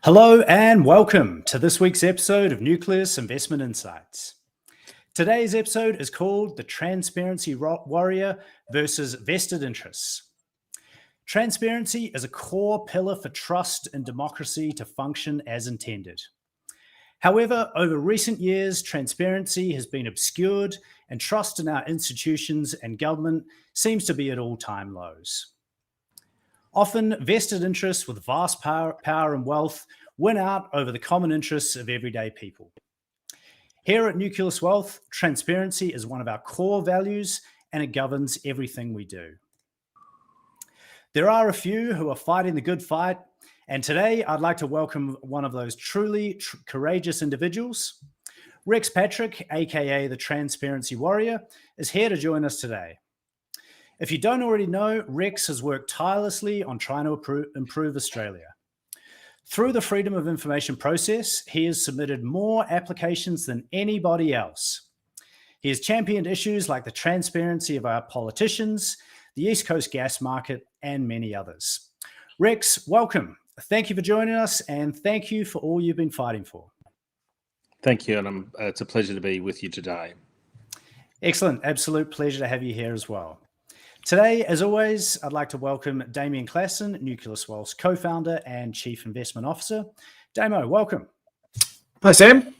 Hello and welcome to this week's episode of Nucleus Investment Insights. Today's episode is called The Transparency Warrior versus Vested Interests. Transparency is a core pillar for trust and democracy to function as intended. However, over recent years, transparency has been obscured and trust in our institutions and government seems to be at all-time lows. Often, vested interests with vast power and wealth win out over the common interests of everyday people. Here at Nucleus Wealth, transparency is one of our core values and it governs everything we do. There are a few who are fighting the good fight, and today I'd like to welcome one of those truly courageous individuals. Rex Patrick, aka the Transparency Warrior, is here to join us today. If you don't already know, Rex has worked tirelessly on trying to improve Australia. Through the Freedom of Information process, he has submitted more applications than anybody else. He has championed issues like the transparency of our politicians, the East Coast gas market, and many others. Rex, welcome. Thank you for joining us, and thank you for all you've been fighting for. Thank you, and it's a pleasure to be with you today. Excellent. Absolute pleasure to have you here as well. Today, as always, I'd like to welcome Damien Klassen, Nucleus Wealth's co-founder and chief investment officer. Damo, welcome. Hi, Sam.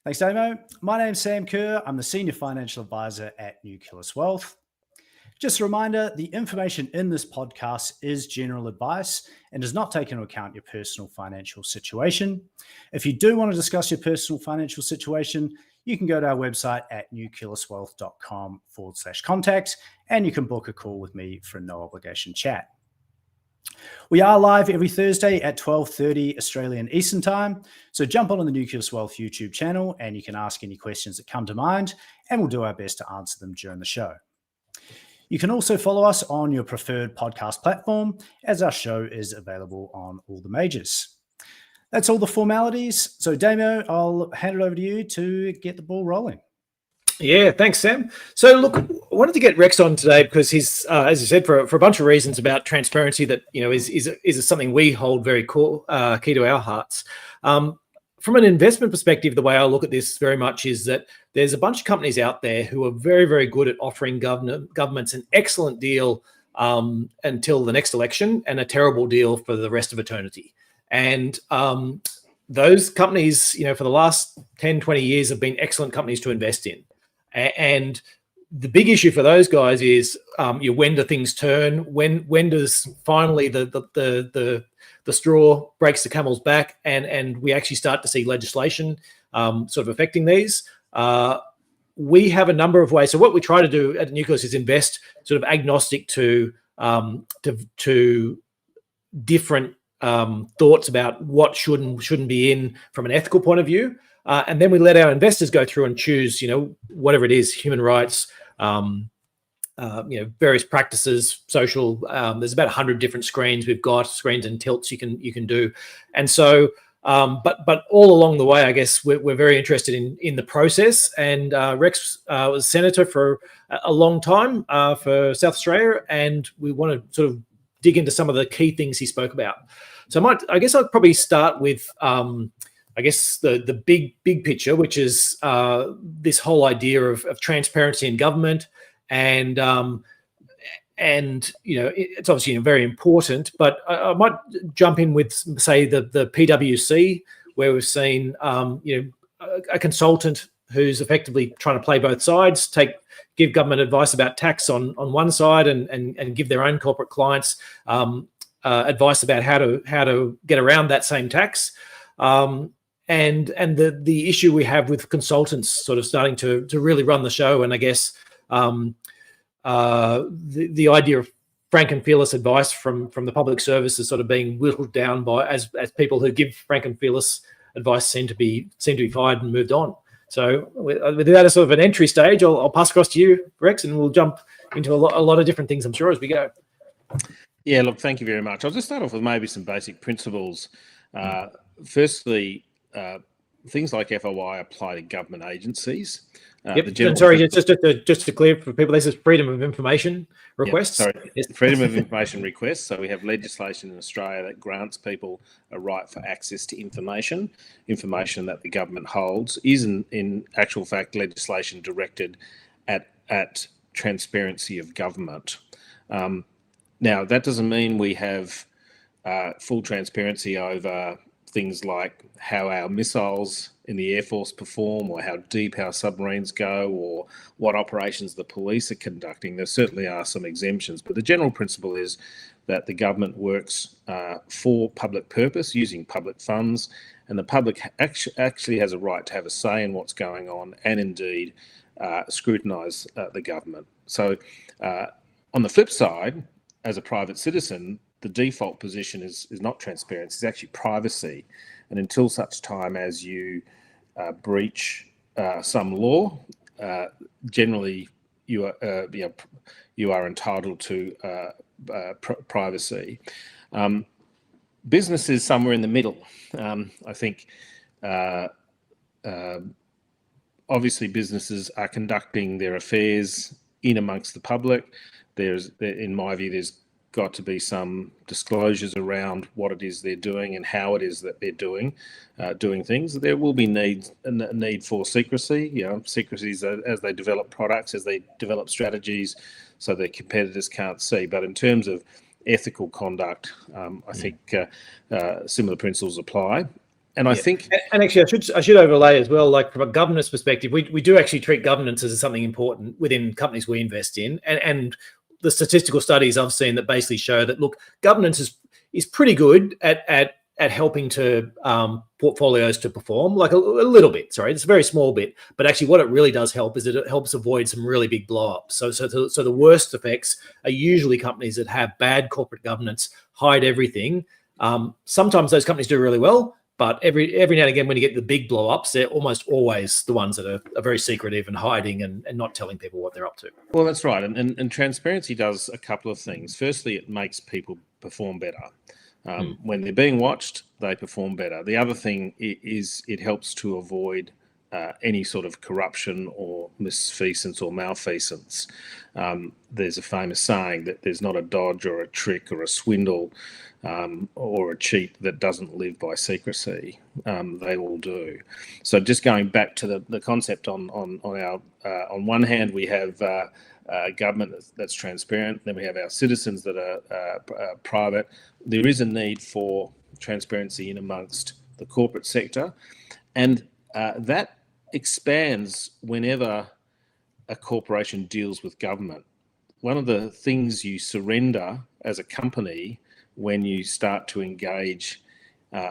Thanks, Damo. My name's Sam Kerr. I'm the senior financial advisor at Nucleus Wealth. Just a reminder, the information in this podcast is general advice and does not take into account your personal financial situation. If you do want to discuss your personal financial situation, you can go to our website at nucleuswealth.com/contact and you can book a call with me for a no obligation chat. We are live every Thursday at 12:30 Australian Eastern Time. So jump on the Nucleus Wealth YouTube channel and you can ask any questions that come to mind and we'll do our best to answer them during the show. You can also follow us on your preferred podcast platform as our show is available on all the majors. That's all the formalities. So Damo, I'll hand it over to you to get the ball rolling. Yeah, thanks, Sam. So look, I wanted to get Rex on today because he's, as you said, for a bunch of reasons about transparency that is something we hold very key to our hearts. From an investment perspective, the way I look at this very much is that there's a bunch of companies out there who are very, very good at offering governments an excellent deal until the next election and a terrible deal for the rest of eternity. And those companies, for the last 10, 20 years have been excellent companies to invest in. And the big issue for those guys is when do things turn? When does finally the straw breaks the camel's back and we actually start to see legislation sort of affecting these? We have a number of ways. So what we try to do at Nucleus is invest sort of agnostic to different thoughts about what should and shouldn't be in from an ethical point of view. And then we let our investors go through and choose, whatever it is, human rights, various practices, social. There's about 100 different screens. We've got screens and tilts you can do. And so, but all along the way, I guess we're very interested in the process. And Rex was senator for a long time for South Australia, and we want to sort of dig into some of the key things he spoke about. So I guess I'd probably start with, the big picture, which is this whole idea of transparency in government, and it's obviously very important. But I might jump in with, say, the PwC, where we've seen a consultant who's effectively trying to play both sides, give government advice about tax on one side, and give their own corporate clients advice about how to get around that same tax. And the issue we have with consultants sort of starting to really run the show, and I guess the idea of frank and fearless advice from the public service is sort of being whittled down by as people who give frank and fearless advice seem to be fired and moved on. So with that as sort of an entry stage, I'll pass across to you, Rex, and we'll jump into a lot of different things, I'm sure, as we go. Yeah, look, thank you very much. I'll just start off with maybe some basic principles. Firstly, things like FOI apply to government agencies. Yep. And sorry, just to clear for people, this is freedom of information requests. Yep, sorry, yes. Freedom of information requests. So we have legislation in Australia that grants people a right for access to information that the government holds is in actual fact legislation directed at transparency of government. Now, that doesn't mean we have full transparency over things like how our missiles in the Air Force perform, or how deep our submarines go, or what operations the police are conducting. There certainly are some exemptions, but the general principle is that the government works for public purpose using public funds, and the public actually has a right to have a say in what's going on and indeed scrutinise the government. So on the flip side, as a private citizen, the default position is not transparency, it's actually privacy. And until such time as you breach some law, generally you are entitled to privacy. Business is somewhere in the middle. I think obviously businesses are conducting their affairs in amongst the public. In my view, there's got to be some disclosures around what it is they're doing and how it is that they're doing things. There will be a need for secrecy, secrecies as they develop products, as they develop strategies, so their competitors can't see. But in terms of ethical conduct, I think similar principles apply. And I think, and actually, I should overlay as well. Like from a governance perspective, we do actually treat governance as something important within companies we invest in, and the statistical studies I've seen that basically show that governance is pretty good at helping to portfolios to perform, like a little bit. Sorry, it's a very small bit, but actually, what it really does help is that it helps avoid some really big blow-ups. So the worst effects are usually companies that have bad corporate governance, hide everything. Sometimes those companies do really well. But every now and again, when you get the big blow-ups, they're almost always the ones that are very secretive and hiding and not telling people what they're up to. Well, that's right. And transparency does a couple of things. Firstly, it makes people perform better. When they're being watched, they perform better. The other thing is it helps to avoid any sort of corruption or misfeasance or malfeasance. There's a famous saying that there's not a dodge or a trick or a swindle or a cheat that doesn't live by secrecy. They all do. So just going back to the concept on our on one hand, we have government that's transparent. Then we have our citizens that are private. There is a need for transparency in amongst the corporate sector, and that expands whenever a corporation deals with government. One of the things you surrender as a company when you start to engage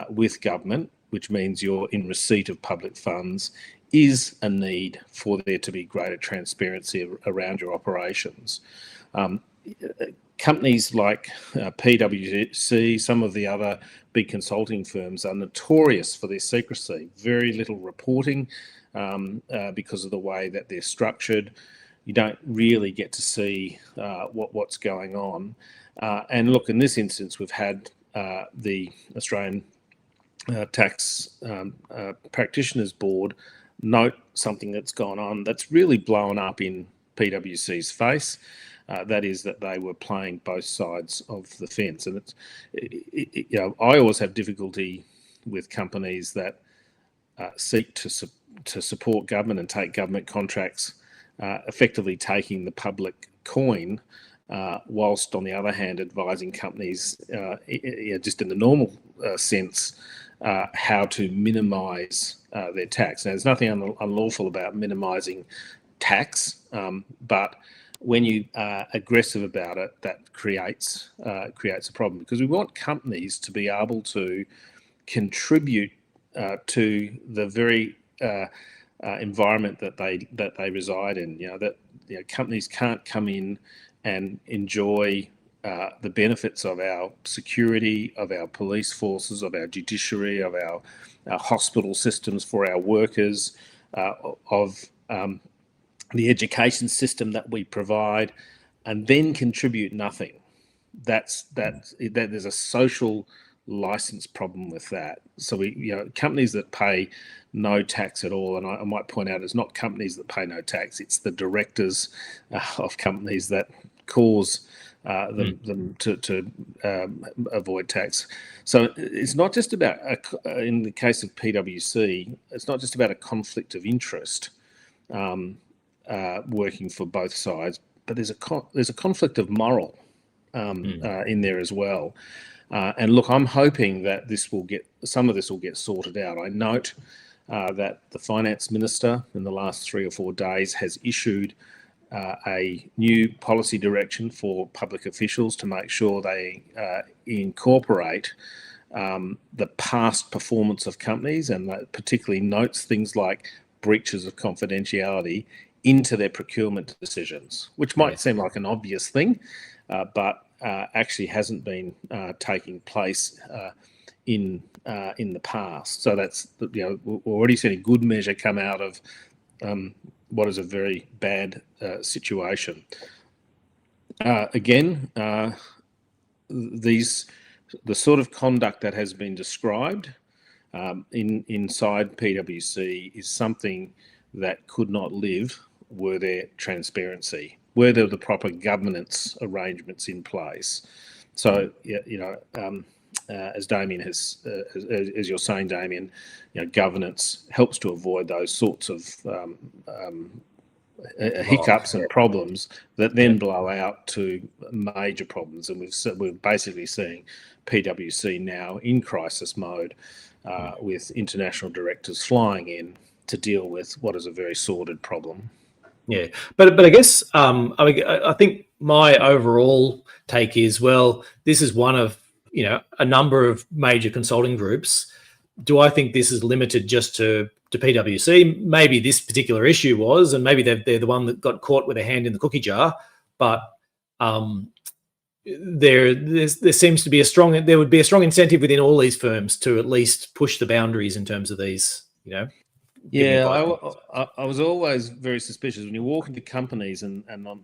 with government, which means you're in receipt of public funds, is a need for there to be greater transparency around your operations. Companies like PwC, some of the other big consulting firms are notorious for their secrecy. Very little reporting because of the way that they're structured. You don't really get to see what's going on. And look, in this instance, we've had the Australian Tax Practitioners Board note something that's gone on that's really blown up in PwC's face. That is that they were playing both sides of the fence. And I always have difficulty with companies that seek to support government and take government contracts, effectively taking the public coin, whilst on the other hand advising companies, just in the normal sense, how to minimise their tax. Now, there's nothing unlawful about minimising tax, but when you are aggressive about it, that creates a problem, because we want companies to be able to contribute to the very environment that they reside in. Companies can't come in and enjoy the benefits of our security, of our police forces, of our judiciary, of our hospital systems for our workers, of the education system that we provide, and then contribute nothing. That there's a social license problem with that. So companies that pay no tax at all, and I might point out, it's not companies that pay no tax; it's the directors of companies that cause them to avoid tax. So it's not just about, in the case of PwC, it's not just about a conflict of interest working for both sides, but there's a conflict of moral in there as well. And look, I'm hoping that some of this will get sorted out. I note that the finance minister in the last 3 or 4 days has issued a new policy direction for public officials to make sure they incorporate the past performance of companies, and that particularly notes things like breaches of confidentiality into their procurement decisions, which might seem like an obvious thing, but actually hasn't been taking place in the past. So that's, we're already seeing a good measure come out of what is a very bad situation. Again, the sort of conduct that has been described inside PwC is something that could not live were there transparency, were there the proper governance arrangements in place. So, as Damien as you're saying, Damien, governance helps to avoid those sorts of hiccups and problems that then blow out to major problems. And we're basically seeing PwC now in crisis mode with international directors flying in to deal with what is a very sordid problem. Yeah, but I guess I think my overall take is, well, this is one of a number of major consulting groups. Do I think this is limited just to PwC? Maybe this particular issue was, and maybe they're the one that got caught with a hand in the cookie jar. But there seems to be there would be a strong incentive within all these firms to at least push the boundaries in terms of these. Yeah, I was always very suspicious when you walk into companies and on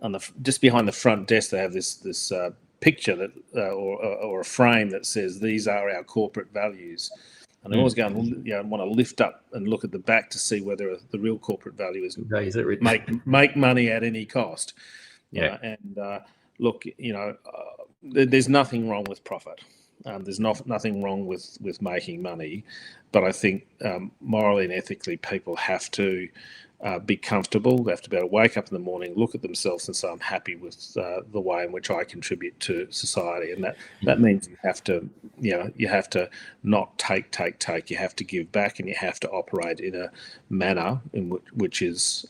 the just behind the front desk they have this picture that or a frame that says these are our corporate values, and they always go and want to lift up and look at the back to see whether the real corporate value is make money at any cost. Look, there's nothing wrong with profit. There's nothing wrong with making money, but I think morally and ethically people have to be comfortable. They have to be able to wake up in the morning, look at themselves and say, I'm happy with the way in which I contribute to society. And that means you have to not take. You have to give back, and you have to operate in a manner in which is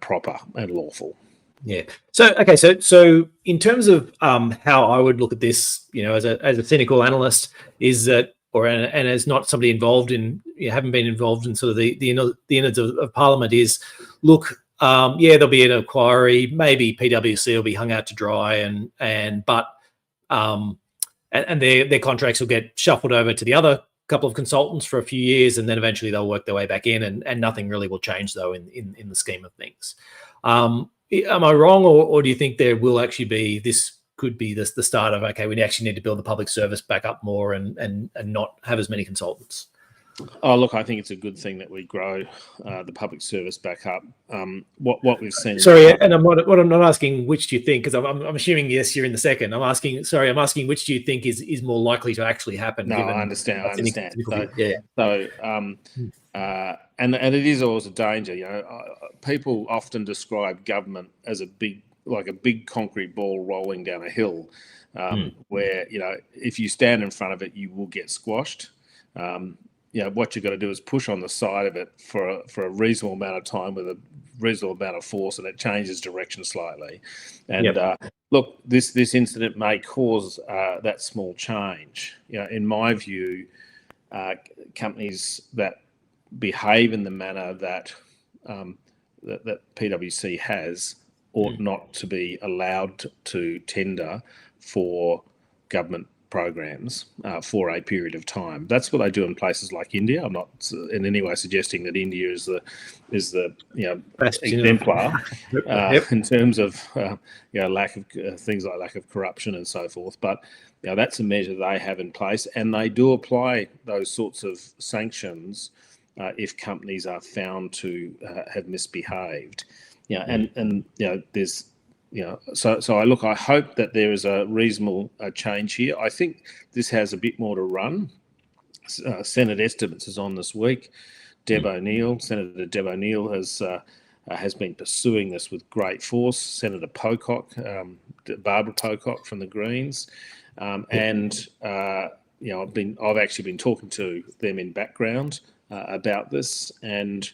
proper and lawful. Yeah. So in terms of how I would look at this, as a cynical analyst, is that, and as not somebody involved in, haven't been involved in sort of the innards of Parliament, is look, there'll be an inquiry, maybe PwC will be hung out to dry, and their contracts will get shuffled over to the other couple of consultants for a few years, and then eventually they'll work their way back in, and nothing really will change though in the scheme of things. Am I wrong, or do you think there will actually be, this could be the start of, okay, we actually need to build the public service back up more and not have as many consultants? Oh, look, I think it's a good thing that we grow the public service back up. What we've seen. Sorry, and I'm not asking which do you think, because I'm assuming yes, you're in the second. I'm asking which do you think is more likely to actually happen? No, I understand. And it is always a danger. People often describe government as a big concrete ball rolling down a hill, where if you stand in front of it, you will get squashed. What you've got to do is push on the side of it for a reasonable amount of time with a reasonable amount of force, and it changes direction slightly. And look, this incident may cause that small change. In my view, companies that behave in the manner that that PwC has ought not to be allowed to tender for government programs for a period of time. That's what they do in places like India. I'm not in any way suggesting that India is the Best, exemplar Yep. in terms of lack of things like lack of corruption and so forth. But that's a measure they have in place, and they do apply those sorts of sanctions if companies are found to have misbehaved. There's. So I hope that there is a reasonable change here. I think this has a bit more to run. Senate estimates is on this week. Senator Deb O'Neill has been pursuing this with great force. Senator Pocock, Barbara Pocock from the Greens, and I've actually been talking to them in background about this, and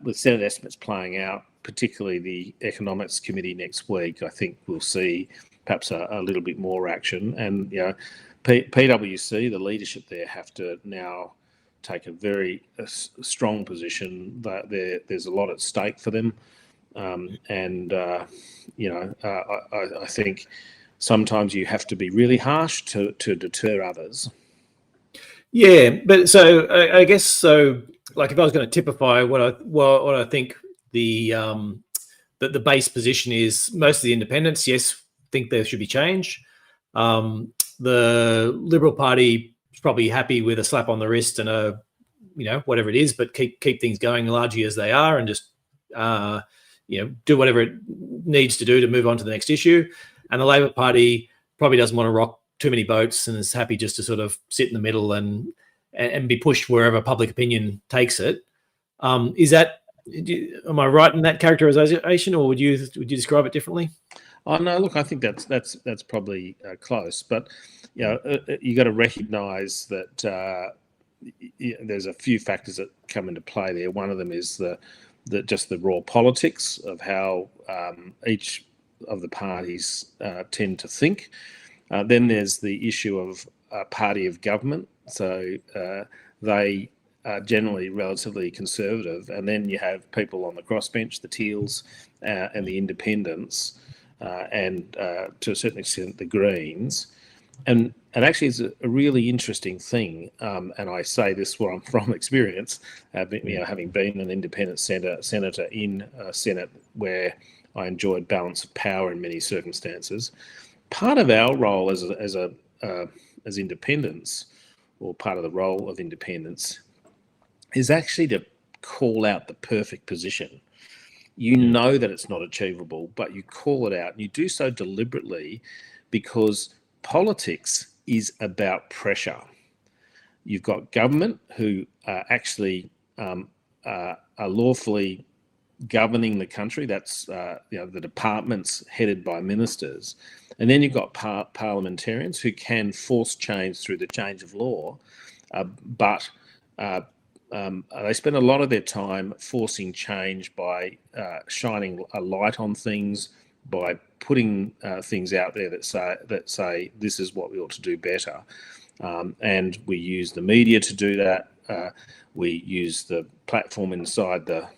with Senate estimates playing out, particularly the Economics Committee next week, I think we'll see perhaps a little bit more action. And PwC, the leadership there, have to now take a very strong position. That there's a lot at stake for them, I think sometimes you have to be really harsh to deter others. Yeah, but so I guess so. Like, if I was going to typify what I think the base position is, most of the independents, yes, think there should be change. The Liberal Party is probably happy with a slap on the wrist and whatever it is, but keep things going largely as they are, and just do whatever it needs to do to move on to the next issue. And the Labor Party probably doesn't want to rock too many boats and is happy just to sort of sit in the middle and be pushed wherever public opinion takes it. Am I right in that characterization, or would you describe it differently? Oh no, look, I think that's probably close, but you got to recognise that there's a few factors that come into play there. One of them is just the raw politics of how each of the parties tend to think. Then there's the issue of party of government, so they are generally relatively conservative, and then you have people on the crossbench, the Teals and the Independents, and to a certain extent the Greens. And actually it's a really interesting thing, and I say this from experience, having been an independent senator in a Senate where I enjoyed balance of power in many circumstances. Part of our role as independents, or part of the role of independents, is actually to call out the perfect position. You know that it's not achievable, but you call it out, and you do so deliberately because politics is about pressure. You've got government who actually are lawfully governing the country. That's the departments headed by ministers. And then you've got parliamentarians who can force change through the change of law, but they spend a lot of their time forcing change by shining a light on things, by putting things out there that say this is what we ought to do better. And we use the media to do that. We use the platform inside the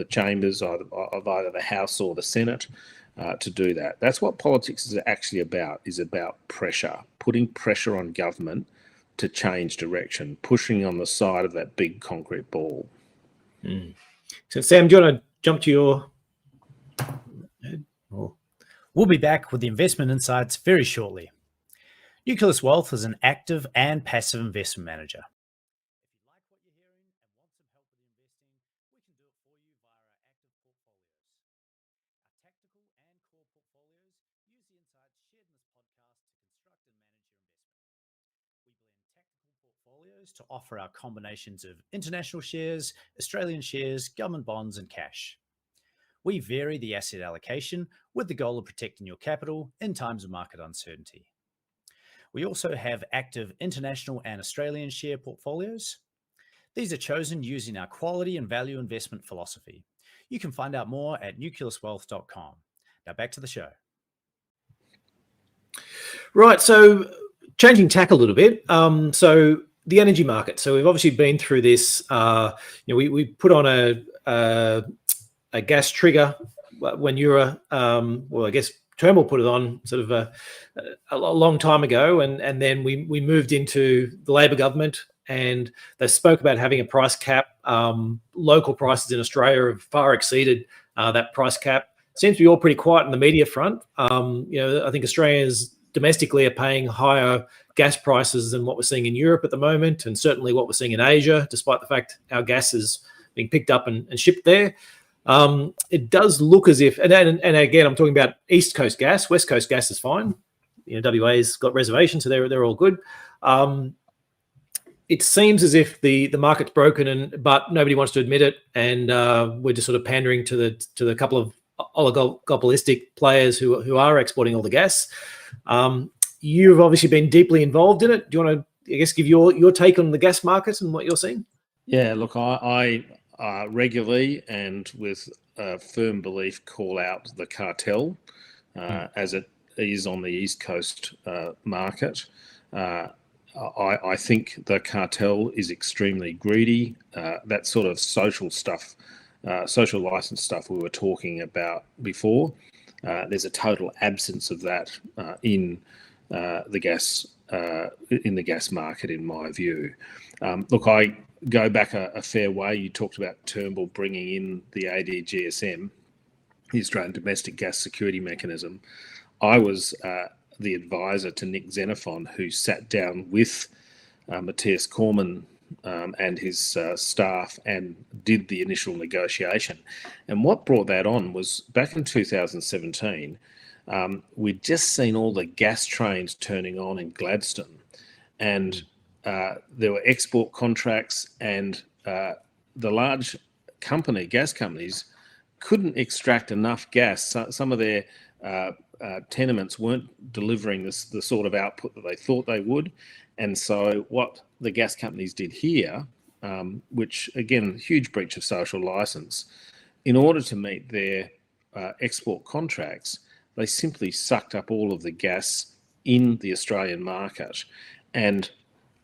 chambers of either the House or the Senate to do that. That's what politics is actually about, is about pressure, putting pressure on government to change direction, pushing on the side of that big concrete ball. So Sam, do you want to jump to your... We'll be back with the investment insights very shortly. Nucleus Wealth is an active and passive investment manager. To offer our combinations of international shares, Australian shares, government bonds, and cash. We vary the asset allocation with the goal of protecting your capital in times of market uncertainty. We also have active international and Australian share portfolios. These are chosen using our quality and value investment philosophy. You can find out more at nucleuswealth.com. Now back to the show. Right, so changing tack a little bit. So the energy market. So we've obviously been through this. We put on a gas trigger when you were, Turnbull put it on sort of a long time ago, and then we moved into the Labor government, and they spoke about having a price cap. Local prices in Australia have far exceeded that price cap. Seems to be all pretty quiet in the media front. I think Australians domestically are paying higher gas prices than what we're seeing in Europe at the moment, and certainly what we're seeing in Asia, despite the fact our gas is being picked up and shipped there. It does look as if, and again, I'm talking about East Coast gas. West Coast gas is fine. WA's got reservations, so they're all good. It seems as if the market's broken, but nobody wants to admit it, and we're just sort of pandering to the couple of oligopolistic players who are exporting all the gas. You've obviously been deeply involved in it. Do you want to, I guess, give your take on the gas market and what you're seeing? Yeah, look, I regularly and with firm belief call out the cartel as it is on the East Coast market. I think the cartel is extremely greedy. That sort of social stuff, social license stuff we were talking about before, there's a total absence of that in the gas market, in my view. Look, I go back a fair way. You talked about Turnbull bringing in the ADGSM, the Australian Domestic Gas Security Mechanism. I was the advisor to Nick Xenophon, who sat down with Matthias Cormann and his staff and did the initial negotiation. And what brought that on was back in 2017, we'd just seen all the gas trains turning on in Gladstone, and there were export contracts, and the large gas companies couldn't extract enough gas. Some of their tenements weren't delivering the sort of output that they thought they would. And so what the gas companies did here, which again, huge breach of social license, in order to meet their export contracts, they simply sucked up all of the gas in the Australian market. And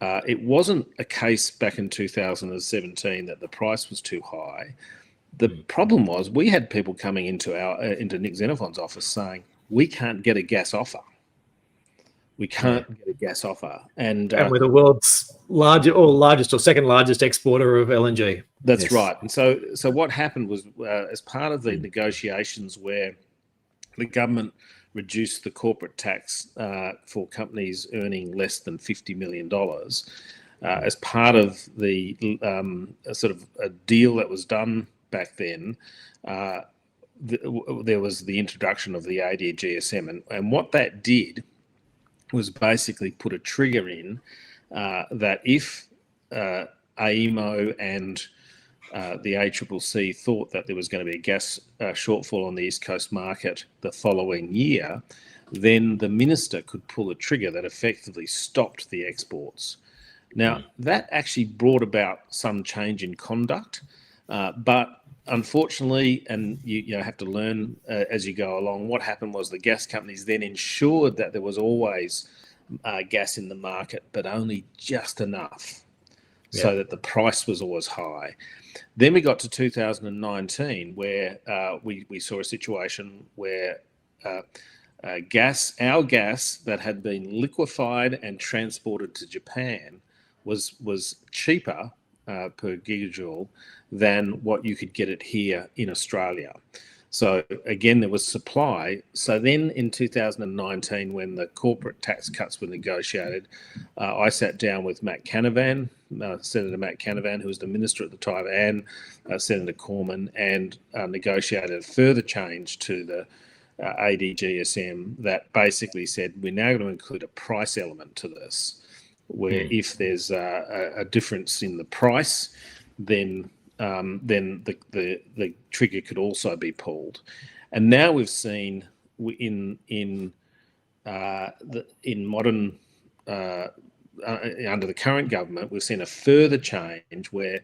it wasn't a case back in 2017 that the price was too high. The problem was we had people coming into Nick Xenophon's office saying, we can't get a gas offer. We can't get a gas offer. And we're the world's largest or second largest exporter of LNG. That's right. And so what happened was, as part of the negotiations where the government reduced the corporate tax for companies earning less than $50 million, as part of the sort of a deal that was done back then, there was the introduction of the ADGSM. And what that did was basically put a trigger in that if AEMO and the ACCC thought that there was going to be a gas shortfall on the East Coast market the following year, then the minister could pull a trigger that effectively stopped the exports. Now, that actually brought about some change in conduct, but unfortunately, and you have to learn as you go along, what happened was the gas companies then ensured that there was always gas in the market, but only just enough so that the price was always high. Then we got to 2019 where we saw a situation where our gas that had been liquefied and transported to Japan was cheaper per gigajoule than what you could get it here in Australia. So again, there was supply. So then in 2019, when the corporate tax cuts were negotiated, I sat down with Matt Canavan, Senator Matt Canavan, who was the minister at the time, and Senator Cormann, and negotiated a further change to the ADGSM that basically said we're now going to include a price element to this, where if there's a difference in the price, then the trigger could also be pulled. And now we've seen in modern under the current government, we've seen a further change where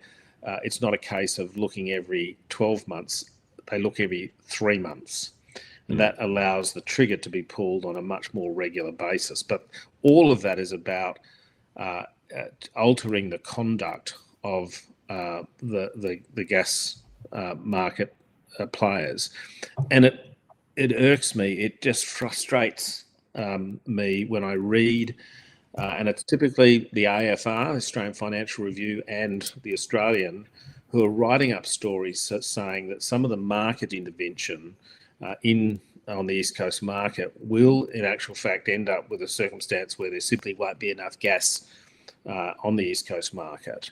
it's not a case of looking every 12 months; they look every 3 months. And that allows the trigger to be pulled on a much more regular basis. But all of that is about altering the conduct of the gas market players, and it irks me. It just frustrates me when I read, and it's typically the AFR, Australian Financial Review, and the Australian, who are writing up stories saying that some of the market intervention on the East Coast market will, in actual fact, end up with a circumstance where there simply won't be enough gas on the East Coast market,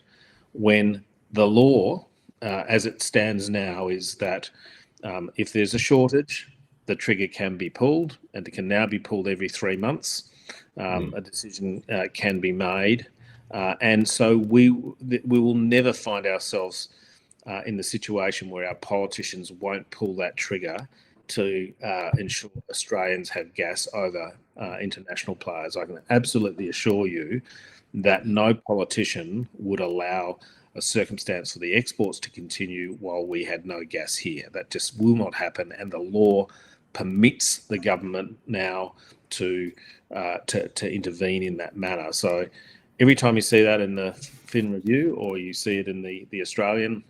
when the law, as it stands now, is that if there's a shortage, the trigger can be pulled, and it can now be pulled every 3 months. A decision can be made, and so we will never find ourselves in the situation where our politicians won't pull that trigger to ensure Australians have gas over international players. I can absolutely assure you that no politician would allow a circumstance for the exports to continue while we had no gas here. That just will not happen, and the law permits the government now to intervene in that manner. So every time you see that in the Fin Review or you see it in the Australian,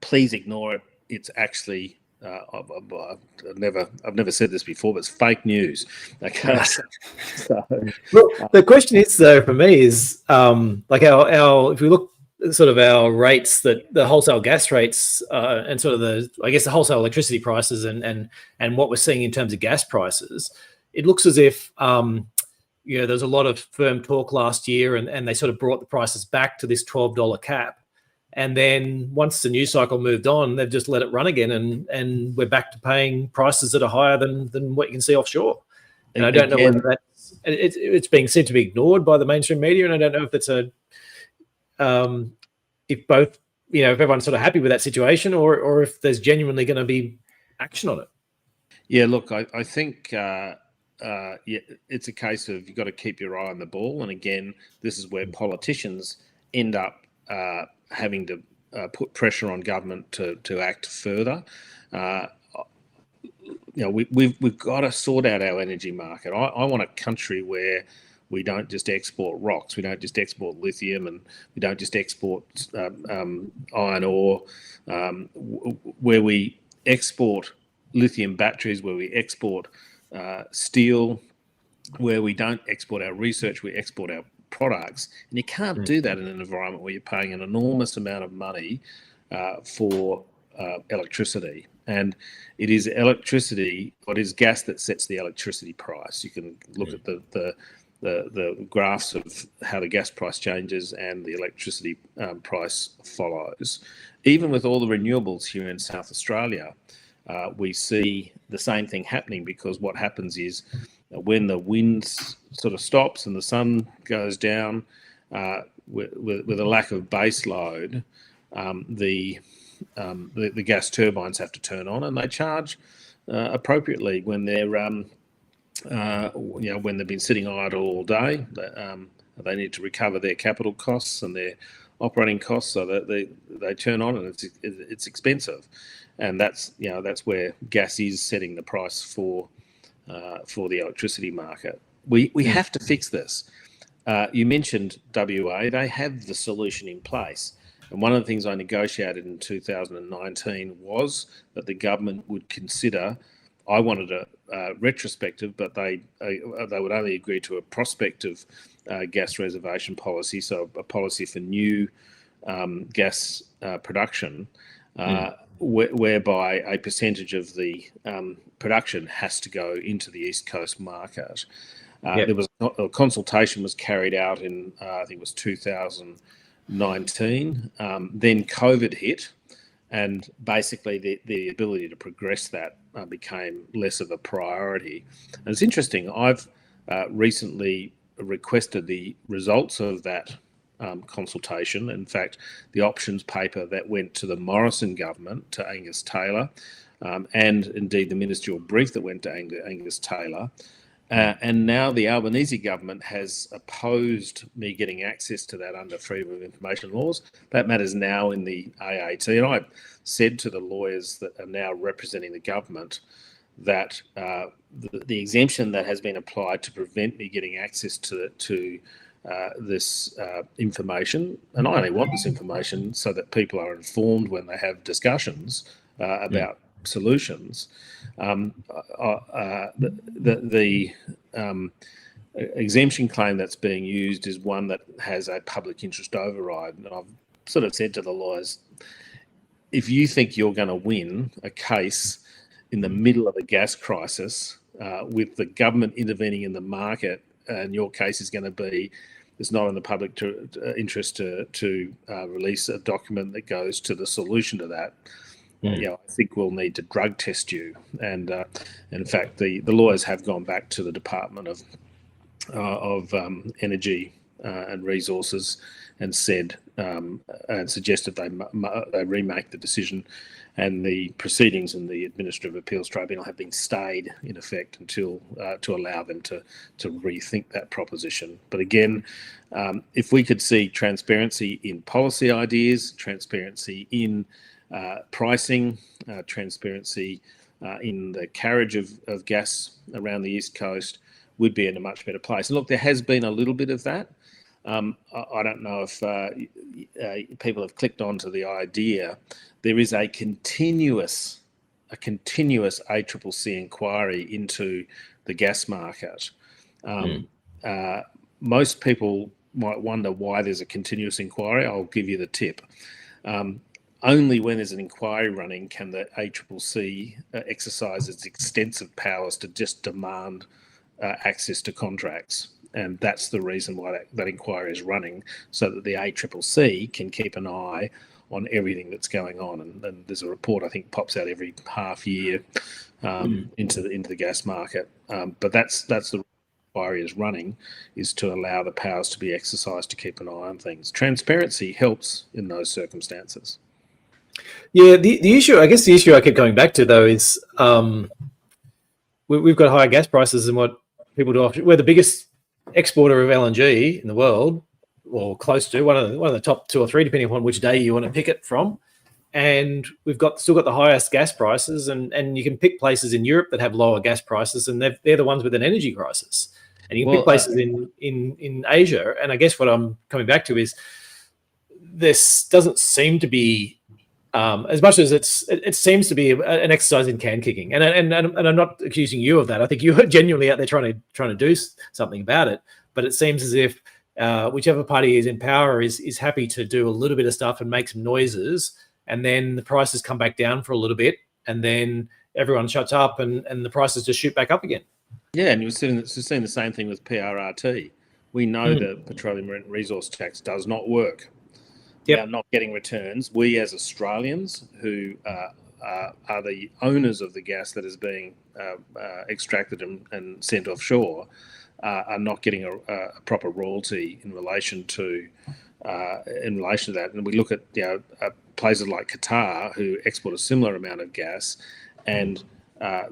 please ignore it. It's actually I've never said this before, but it's fake news. Okay. So, look, the question is, though, for me is like our if we look sort of our rates, that the wholesale gas rates and sort of the wholesale electricity prices and what we're seeing in terms of gas prices, it looks as if there's a lot of firm talk last year, and they sort of brought the prices back to this $12 cap. And then once the news cycle moved on, they've just let it run again, and we're back to paying prices that are higher than what you can see offshore. And I don't know whether it's being said to be ignored by the mainstream media, and I don't know if it's if everyone's sort of happy with that situation, or if there's genuinely going to be action on it. Yeah, look, I think it's a case of you've got to keep your eye on the ball, and again, this is where politicians end up having to put pressure on government to act further. We've got to sort out our energy market. I want a country where we don't just export rocks, we don't just export lithium, and we don't just export iron ore, where we export lithium batteries, where we export steel, where we don't export our research, we export our products. And you can't do that in an environment where you're paying an enormous amount of money for electricity. And it is electricity, what is gas, that sets the electricity price. You can look at the graphs of how the gas price changes and the electricity price follows. Even with all the renewables here in South Australia, we see the same thing happening, because what happens is when the wind sort of stops and the sun goes down, with a lack of base load, the gas turbines have to turn on, and they charge appropriately when they're when they've been sitting idle all day. They need to recover their capital costs and their operating costs, so that they turn on, and it's expensive, and that's where gas is setting the price for the electricity market. We have to fix this. You mentioned WA; they have the solution in place. And one of the things I negotiated in 2019 was that the government would consider. I wanted a retrospective, but they would only agree to a prospective gas reservation policy, so a policy for new gas production, whereby a percentage of the production has to go into the East Coast market. There was a consultation was carried out in I think it was 2019. Then COVID hit, and basically the ability to progress that became less of a priority. And it's interesting, I've recently requested the results of that consultation. In fact, the options paper that went to the Morrison government, to Angus Taylor, and indeed the ministerial brief that went to Angus Taylor. And now the Albanese government has opposed me getting access to that under freedom of information laws. That matter's now in the AAT. And I said to the lawyers that are now representing the government that the exemption that has been applied to prevent me getting access to this information, and I only want this information so that people are informed when they have discussions about solutions. The exemption claim that's being used is one that has a public interest override. And I've sort of said to the lawyers, if you think you're going to win a case in the middle of a gas crisis with the government intervening in the market, and your case is going to be it's not in the public interest to release a document that goes to the solution to that, I think we'll need to drug test you. And in fact, the lawyers have gone back to the Department of Energy and Resources and said and suggested they remake the decision, and the proceedings in the Administrative Appeals Tribunal have been stayed in effect until to allow them to rethink that proposition. But again, if we could see transparency in policy ideas, transparency in pricing, transparency in the carriage of gas around the East Coast, we'd be in a much better place. And look, there has been a little bit of that. I don't know if people have clicked onto the idea. There is a continuous ACCC inquiry into the gas market. Most people might wonder why there's a continuous inquiry. I'll give you the tip. Only when there's an inquiry running can the ACCC exercise its extensive powers to just demand access to contracts. And that's the reason why that inquiry is running, so that the ACCC can keep an eye on everything that's going on. And there's a report, I think, pops out every half year into the gas market. But that's the inquiry is running, is to allow the powers to be exercised to keep an eye on things. Transparency helps in those circumstances. Yeah, the issue I keep going back to, though, is we've got higher gas prices than what people do offshore. We're the biggest exporter of LNG in the world, or close to one of the top 2 or 3, depending upon which day you want to pick it from. And we've still got the highest gas prices, and you can pick places in Europe that have lower gas prices, and they're the ones with an energy crisis. And you can pick places in Asia. And I guess what I'm coming back to is this doesn't seem to be as much as it seems to be an exercise in can kicking, and I'm not accusing you of that. I think you are genuinely out there trying to do something about it. But it seems as if whichever party is in power is happy to do a little bit of stuff and make some noises, and then the prices come back down for a little bit, and then everyone shuts up, and the prices just shoot back up again. Yeah, and you're seeing the same thing with PRRT. We know the petroleum resource tax does not work. We are not getting returns. We, as Australians who are the owners of the gas that is being extracted and sent offshore, are not getting a proper royalty in relation to that. And we look at places like Qatar, who export a similar amount of gas, and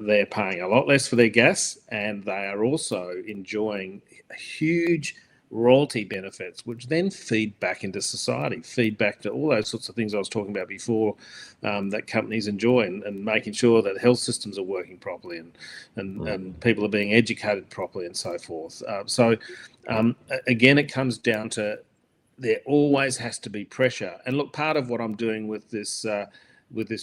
they're paying a lot less for their gas, and they are also enjoying huge royalty benefits, which then feed back into society, feed back to all those sorts of things I was talking about before, that companies enjoy, and making sure that health systems are working properly, and people are being educated properly, and so forth. Again, it comes down to there always has to be pressure. And look, part of what I'm doing with this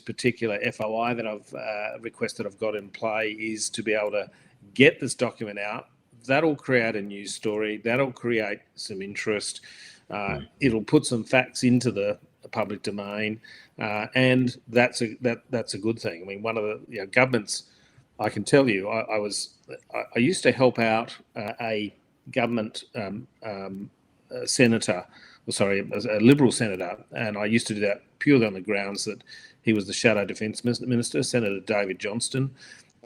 particular FOI that I've requested I've got in play is to be able to get this document out. That'll create a news story. That'll create some interest. It'll put some facts into the public domain, and that's a good thing. I mean, one of the governments, I can tell you, I used to help out a government senator, a Liberal senator, and I used to do that purely on the grounds that he was the shadow defence minister, Senator David Johnston.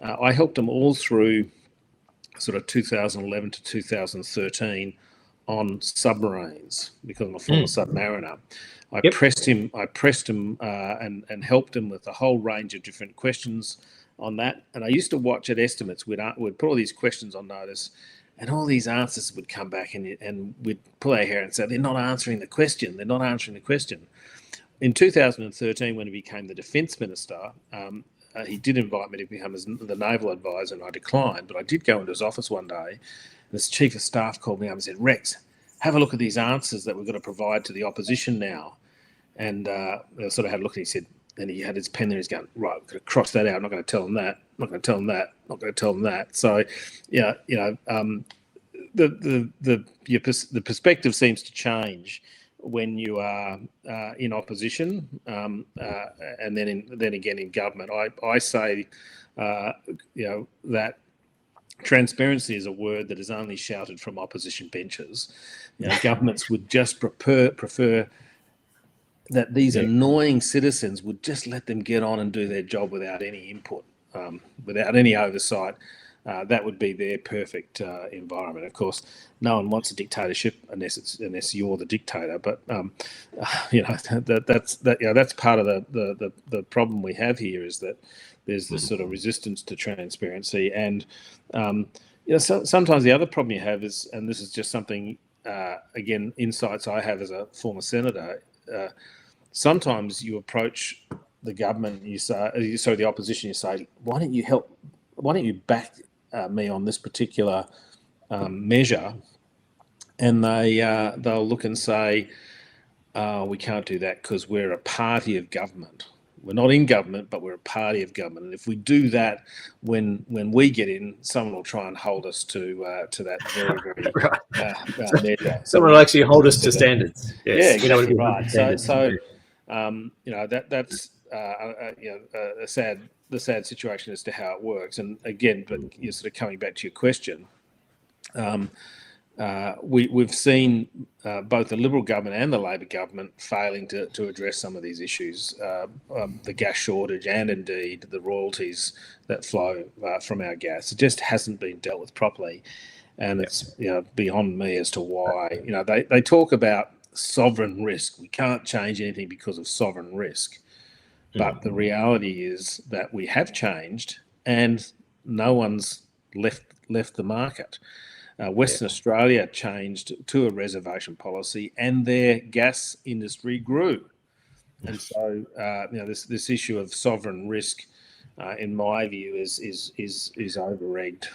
I helped him all through sort of 2011 to 2013 on submarines, because I'm a former submariner. I pressed him and helped him with a whole range of different questions on that. And I used to watch at estimates. We'd put all these questions on notice, and all these answers would come back, and we'd pull our hair and say, they're not answering the question. They're not answering the question. In 2013, when he became the defence minister, he did invite me to become the naval advisor, and I declined. But I did go into his office one day, and his chief of staff called me up and said, Rex, have a look at these answers that we're going to provide to the opposition now. And I sort of had a look, and he said, then he had his pen there. He's going, right, I'm going to cross that out. I'm not going to tell them that. I'm not going to tell them that. I'm not going to tell them that. So, the perspective seems to change when you are in opposition, and then again in government. I say, that transparency is a word that is only shouted from opposition benches. Governments would just prefer that these annoying citizens would just let them get on and do their job without any input, without any oversight. That would be their perfect environment. Of course, no one wants a dictatorship unless you're the dictator. But that's part of the problem we have here, is that there's this sort of resistance to transparency. And sometimes the other problem you have is, and this is just something again, insights I have as a former senator. Sometimes you approach the government, the opposition, you say, why don't you back me on this particular measure? And they'll look and say, we can't do that because we're a party of government. We're not in government, but we're a party of government. And if we do that, when we get in, someone will try and hold us to that very, very right. measure. Someone will actually hold us to standards. Yes. Yeah, exactly right. That's the sad situation as to how it works. And again, but you're sort of coming back to your question. We've seen both the Liberal government and the Labor government failing to address some of these issues, the gas shortage and indeed the royalties that flow from our gas. It just hasn't been dealt with properly, and it's beyond me as to why. They talk about sovereign risk. We can't change anything because of sovereign risk, but the reality is that we have changed, and no one's left the market. Western Australia changed to a reservation policy, and their gas industry grew. And so, this issue of sovereign risk, in my view, is over-egged.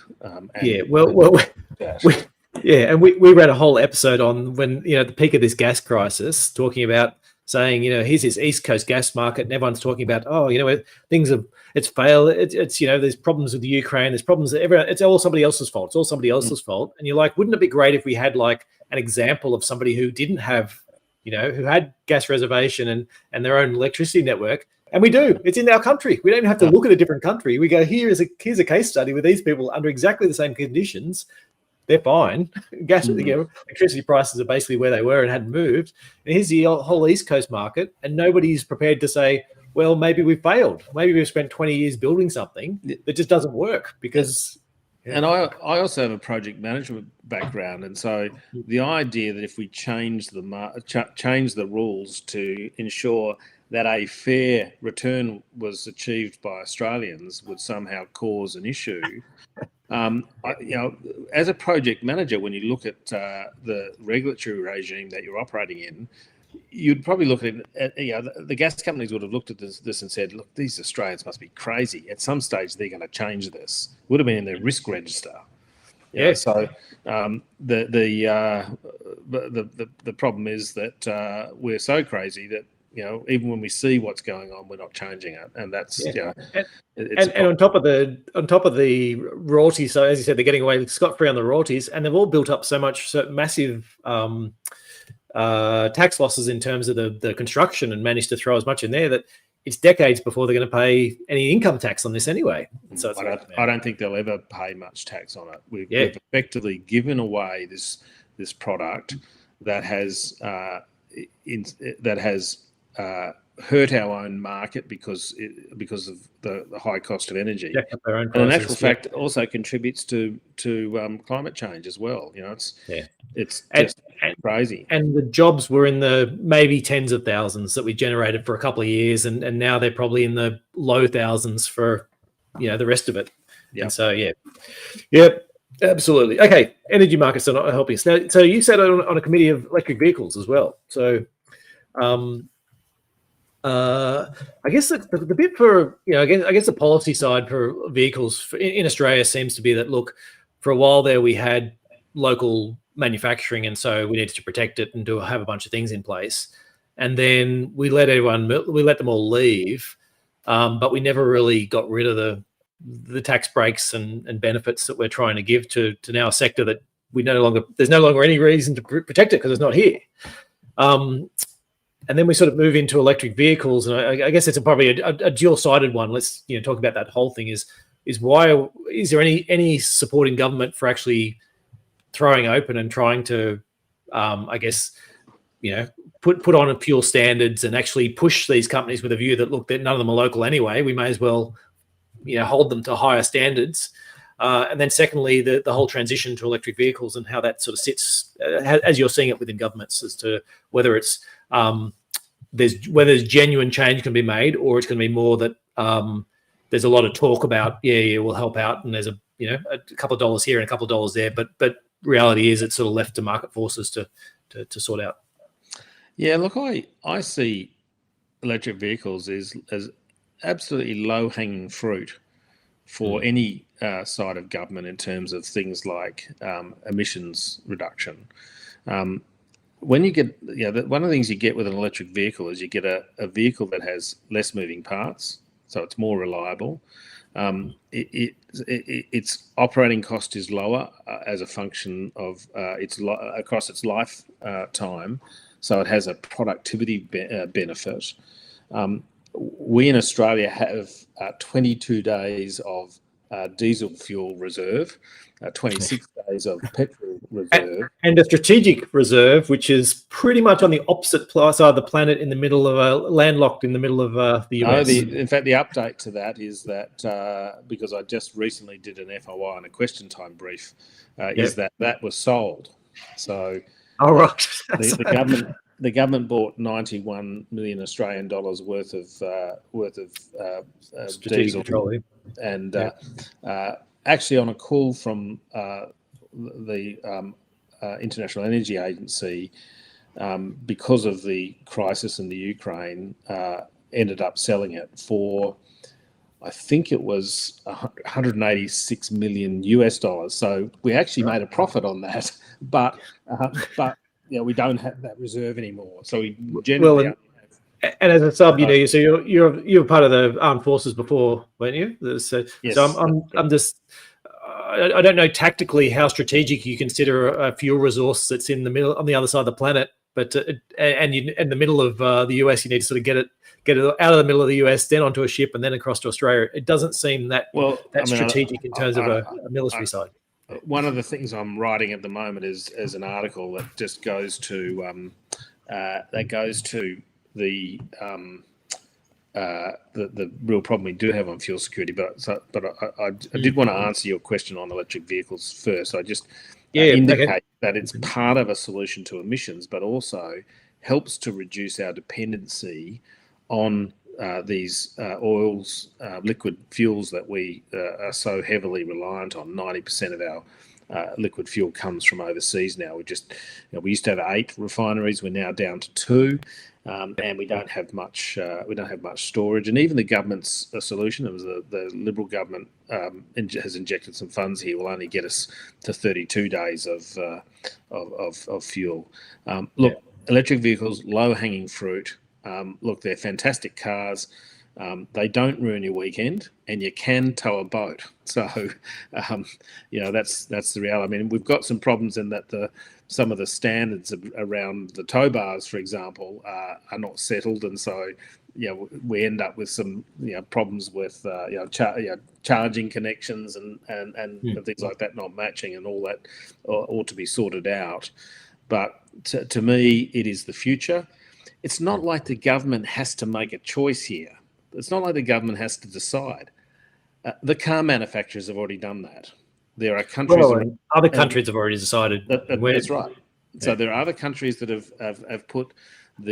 And we read a whole episode on when the peak of this gas crisis, talking about saying, here's this East Coast gas market, and everyone's talking about, it's failed. It's there's problems with the Ukraine. There's problems. It's all somebody else's fault. It's all somebody else's fault. And you're like, wouldn't it be great if we had like an example of somebody who didn't have, who had gas reservation and their own electricity network? And we do. It's in our country. We don't even have to look at a different country. We go, here's a case study with these people under exactly the same conditions. They're fine. Gas, electricity prices are basically where they were and hadn't moved. And here's the whole East Coast market, and nobody's prepared to say, well, maybe we failed. Maybe we've spent 20 years building something that just doesn't work because. And I also have a project management background, and so the idea that if we change the rules to ensure that a fair return was achieved by Australians would somehow cause an issue. As a project manager, when you look at the regulatory regime that you're operating in, you'd probably look at the gas companies would have looked at this and said, look, these Australians must be crazy. At some stage, they're going to change this. Would have been in their risk register. So the problem is that we're so crazy that even when we see what's going on, we're not changing it, and that's and on top of the royalties. So as you said, they're getting away scot-free on the royalties, and they've all built up so massive tax losses in terms of the construction, and managed to throw as much in there that it's decades before they're going to pay any income tax on this anyway. So I don't think they'll ever pay much tax on it. We've effectively given away this product that has hurt our own market because of the high cost of energy, and in actual fact also contributes to climate change as well. It's just crazy. And the jobs were in the maybe tens of thousands that we generated for a couple of years, and now they're probably in the low thousands for the rest of it. And so absolutely. Okay, energy markets are not helping us now. So you sat on a committee of electric vehicles as well. So I guess the bit for I guess the policy side for vehicles in Australia seems to be that, look, for a while there we had local manufacturing, and so we needed to protect it and have a bunch of things in place. and then we let them all leave, but we never really got rid of the tax breaks and benefits that we're trying to give to now a sector that there's no longer any reason to protect it because it's not here. And then we sort of move into electric vehicles, and I guess it's probably a dual-sided one. Let's talk about that whole thing. Is there any support in government for actually throwing open and trying to, put on a fuel standards and actually push these companies with a view that, look, that none of them are local anyway. We may as well, hold them to higher standards. And then secondly, the whole transition to electric vehicles and how that sort of sits, as you're seeing it within governments, as to whether it's there's genuine change can be made, or it's going to be more that there's a lot of talk about, we'll help out, and there's a couple of dollars here and a couple of dollars there, but reality is it's sort of left to market forces to sort out. Yeah, look, I see electric vehicles as absolutely low-hanging fruit for any side of government in terms of things like emissions reduction. When you get, one of the things you get with an electric vehicle is you get a vehicle that has less moving parts, so it's more reliable. Its operating cost is lower as a function of across its lifetime, so it has a productivity benefit. We in Australia have 22 days of diesel fuel reserve, 26 days of petrol reserve. And a strategic reserve, which is pretty much on the opposite side of the planet, in the middle of landlocked in the middle of the US. In fact, the update to that is that, because I just recently did an FOI on a question time brief, is that was sold. So right. The government bought 91 million Australian dollars worth of diesel, petroleum. And actually, on a call from the International Energy Agency, because of the crisis in the Ukraine, ended up selling it for, I think it was $186 million US. So we actually made a profit on that, but we don't have that reserve anymore. So we generally. And as a sub, so you're part of the armed forces before, weren't you? So, yes, so I'm just, I don't know tactically how strategic you consider a fuel resource that's in the middle, on the other side of the planet, but in the middle of the US, you need to sort of get it out of the middle of the US, then onto a ship, and then across to Australia. It doesn't seem that strategic in terms of a military side. One of the things I'm writing at the moment is an article that just goes to the real problem we do have on fuel security. But I did want to answer your question on electric vehicles first. I just indicate that it's part of a solution to emissions, but also helps to reduce our dependency on these oils, liquid fuels that we are so heavily reliant on. 90% of our liquid fuel comes from overseas now. We used to have 8 refineries. We're now down to 2, and we don't have much. We don't have much storage. And even the government's solution, it was the Liberal government has injected some funds here, will only get us to 32 days of fuel. Electric vehicles, low hanging fruit. Look, they're fantastic cars. They don't ruin your weekend, and you can tow a boat. So, that's the reality. I mean, we've got some problems in that some of the standards around the tow bars, for example, are not settled, and so we end up with some problems with charging connections and things like that not matching, and all that ought to be sorted out. But to me, it is the future. It's not like the government has to make a choice here. It's not like the government has to decide. The car manufacturers have already done that. There are countries. Other countries have already decided. That's right. So there are other countries that have put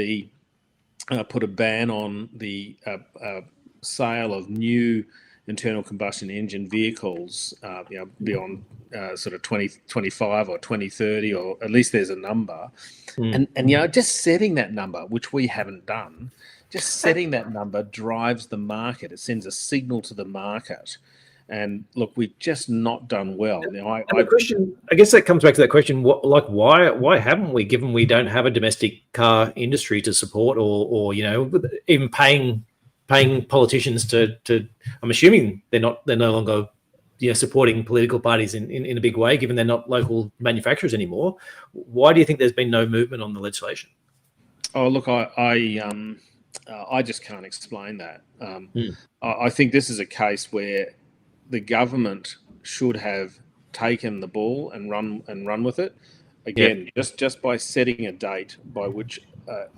a ban on the sale of new internal combustion engine vehicles, beyond sort of 2025 or 2030, or at least there's a number. And just setting that number, which we haven't done, just setting that number drives the market. It sends a signal to the market And look, we've just not done well. The question, I guess that comes back to that question: why haven't we? Given we don't have a domestic car industry to support, or even paying politicians to. I'm assuming they're no longer supporting political parties in a big way, given they're not local manufacturers anymore. Why do you think there's been no movement on the legislation? Oh, look, I just can't explain that. I think this is a case where the government should have taken the ball and run with it. Again, just by setting a date by which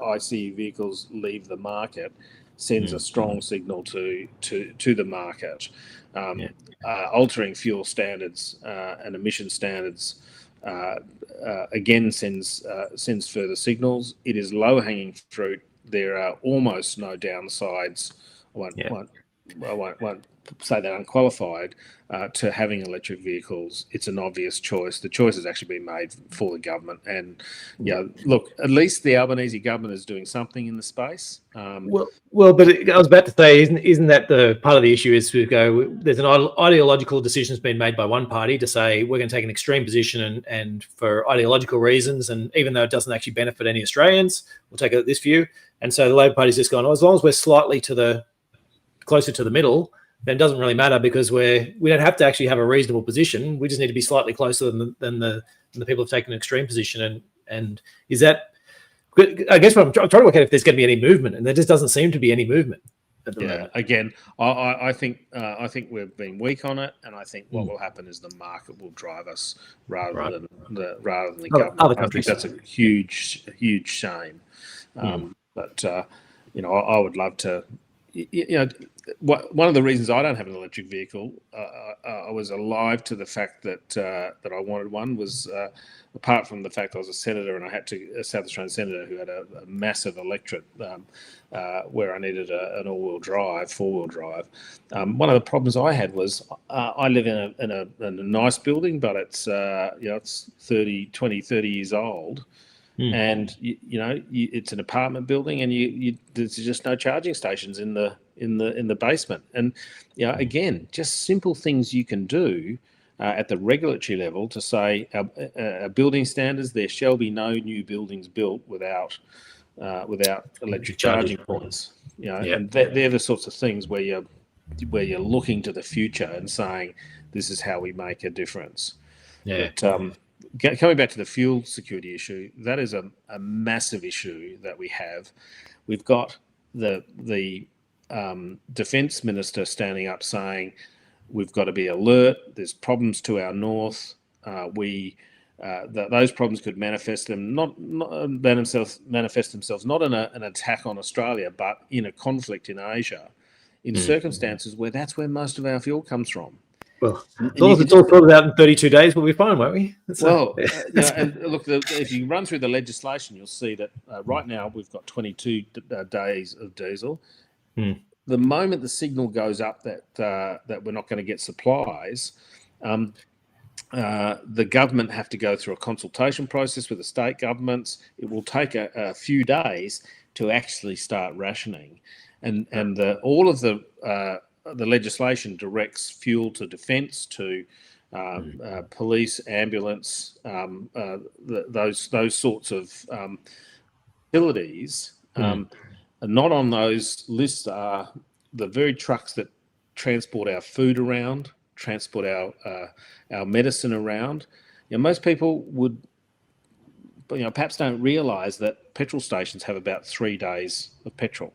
ICE vehicles leave the market sends a strong signal to the market. Altering fuel standards and emission standards again sends further signals. It is low-hanging fruit. There are almost no downsides. I won't say that unqualified to having electric vehicles. It's an obvious choice. The choice has actually been made for the government. And look, at least the Albanese government is doing something in the space. But I was about to say, isn't that the part of the issue? Is to go, there's an ideological decision that's been made by one party to say we're going to take an extreme position and for ideological reasons, and even though it doesn't actually benefit any Australians, we'll take this view. And so the Labor Party's just gone, as long as we're slightly closer to the middle, then it doesn't really matter, because we don't have to actually have a reasonable position. We just need to be slightly closer than the people who've taken an extreme position. And is that? I guess what I'm trying to work out if there's going to be any movement, and there just doesn't seem to be any movement. Again, I think we've been weak on it, and I think what will happen is the market will drive us rather than the government. Other countries. I think that's a huge shame. But I would love to. One of the reasons I don't have an electric vehicle, I was alive to the fact that I wanted one, was apart from the fact I was a senator and I had a South Australian senator who had a massive electorate where I needed an all-wheel drive, four-wheel drive. One of the problems I had was I live in a nice building, but it's 30 years old. And it's an apartment building, and there's just no charging stations in the basement. And again, just simple things you can do at the regulatory level to say building standards. There shall be no new buildings built without electric charging points. And they're the sorts of things where you're looking to the future and saying this is how we make a difference. But, coming back to the fuel security issue, that is a massive issue that we have. We've got the defence minister standing up saying we've got to be alert. There's problems to our north. Those problems could manifest themselves not in an attack on Australia, but in a conflict in Asia, in circumstances where that's where most of our fuel comes from. Well, as long as it's all sorted out in 32 days, we'll be fine, won't we? And look, if you run through the legislation, you'll see that right now we've got 22 days of diesel. The moment the signal goes up that we're not going to get supplies, the government have to go through a consultation process with the state governments. It will take a few days to actually start rationing, and all of the legislation directs fuel to defence, to police, ambulance, those sorts of facilities. Not on those lists are the very trucks that transport our food around, transport our medicine around. Most people would, perhaps don't realise that petrol stations have about 3 days of petrol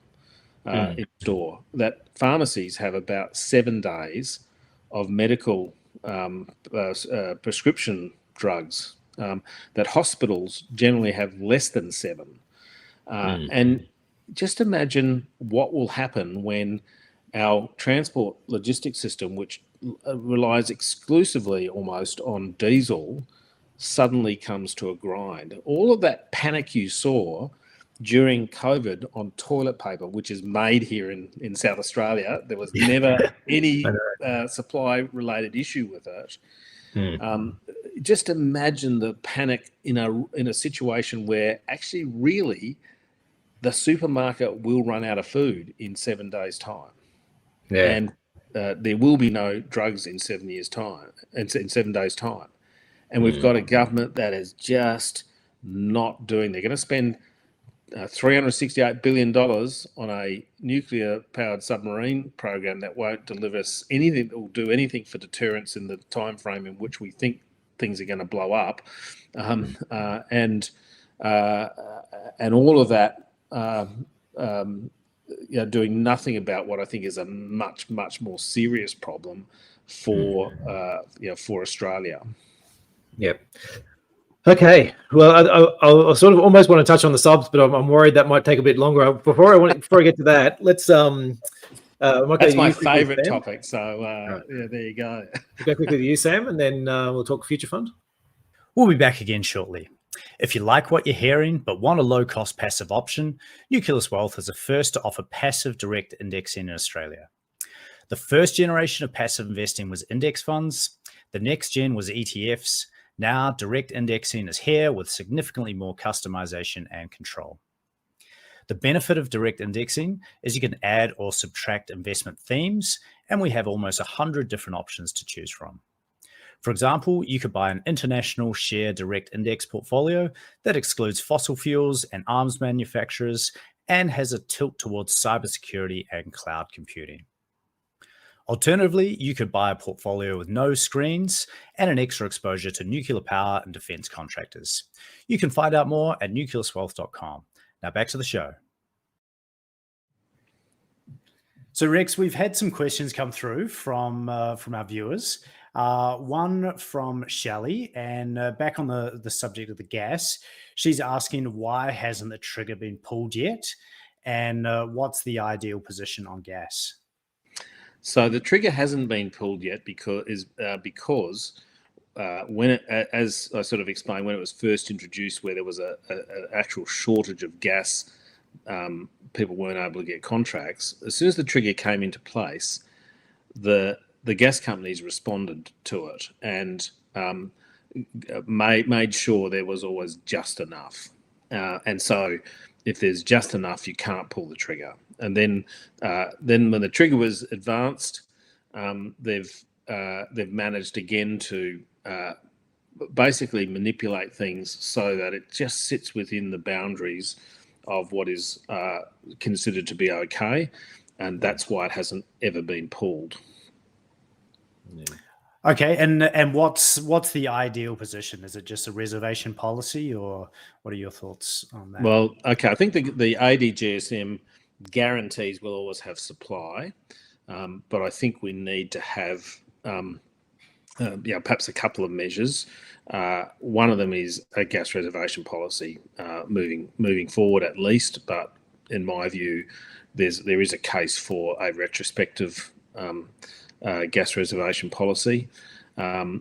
in store, that pharmacies have about 7 days of medical prescription drugs, that hospitals generally have less than 7. And just imagine what will happen when our transport logistics system, which relies exclusively almost on diesel, suddenly comes to a grind. All of that panic you saw during COVID on toilet paper, which is made here in South Australia, there was never any supply-related issue with it. Just imagine the panic in a situation where actually really the supermarket will run out of food in 7 days' time. And there will be no drugs in 7 years' time, in 7 days' time. And we've got a government that is just not doing. They're going to spend $368 billion on a nuclear-powered submarine program that won't deliver us anything that will do anything for deterrence in the time frame in which we think things are going to blow up, and all of that, doing nothing about what I think is a much more serious problem for for Australia. Yep. Okay. Well, I sort of almost want to touch on the subs, but I'm worried that might take a bit longer. Before I get to that, let's That's my favourite topic. So right. there you go. We'll go quickly to you, Sam, and then we'll talk future fund. We'll be back again shortly. If you like what you're hearing but want a low-cost passive option, Nucleus Wealth is the first to offer passive direct indexing in Australia. The first generation of passive investing was index funds. The next gen was ETFs. Now, direct indexing is here with significantly more customization and control. The benefit of direct indexing is you can add or subtract investment themes, and we have almost 100 different options to choose from. For example, you could buy an international share direct index portfolio that excludes fossil fuels and arms manufacturers and has a tilt towards cybersecurity and cloud computing. Alternatively, you could buy a portfolio with no screens and an extra exposure to nuclear power and defense contractors. You can find out more at nucleuswealth.com. Now back to the show. So Rex, we've had some questions come through from our viewers. One from Shelley, and back on the subject of the gas, she's asking why hasn't the trigger been pulled yet, and what's the ideal position on gas? So the trigger hasn't been pulled yet because when it, as I sort of explained, when it was first introduced, where there was an actual shortage of gas, people weren't able to get contracts. As soon as the trigger came into place, the gas companies responded to it and made sure there was always just enough. And so if there's just enough, you can't pull the trigger. And then when the trigger was advanced, they've managed again to basically manipulate things so that it just sits within the boundaries of what is considered to be okay, and that's why it hasn't ever been pulled. Yeah. Okay, and what's the ideal position? Is it just a reservation policy, or what are your thoughts on that? Well, okay, I think the ADGSM guarantees we'll always have supply, but I think we need to have perhaps a couple of measures. One of them is a gas reservation policy moving forward at least, but in my view, there is a case for a retrospective gas reservation policy. I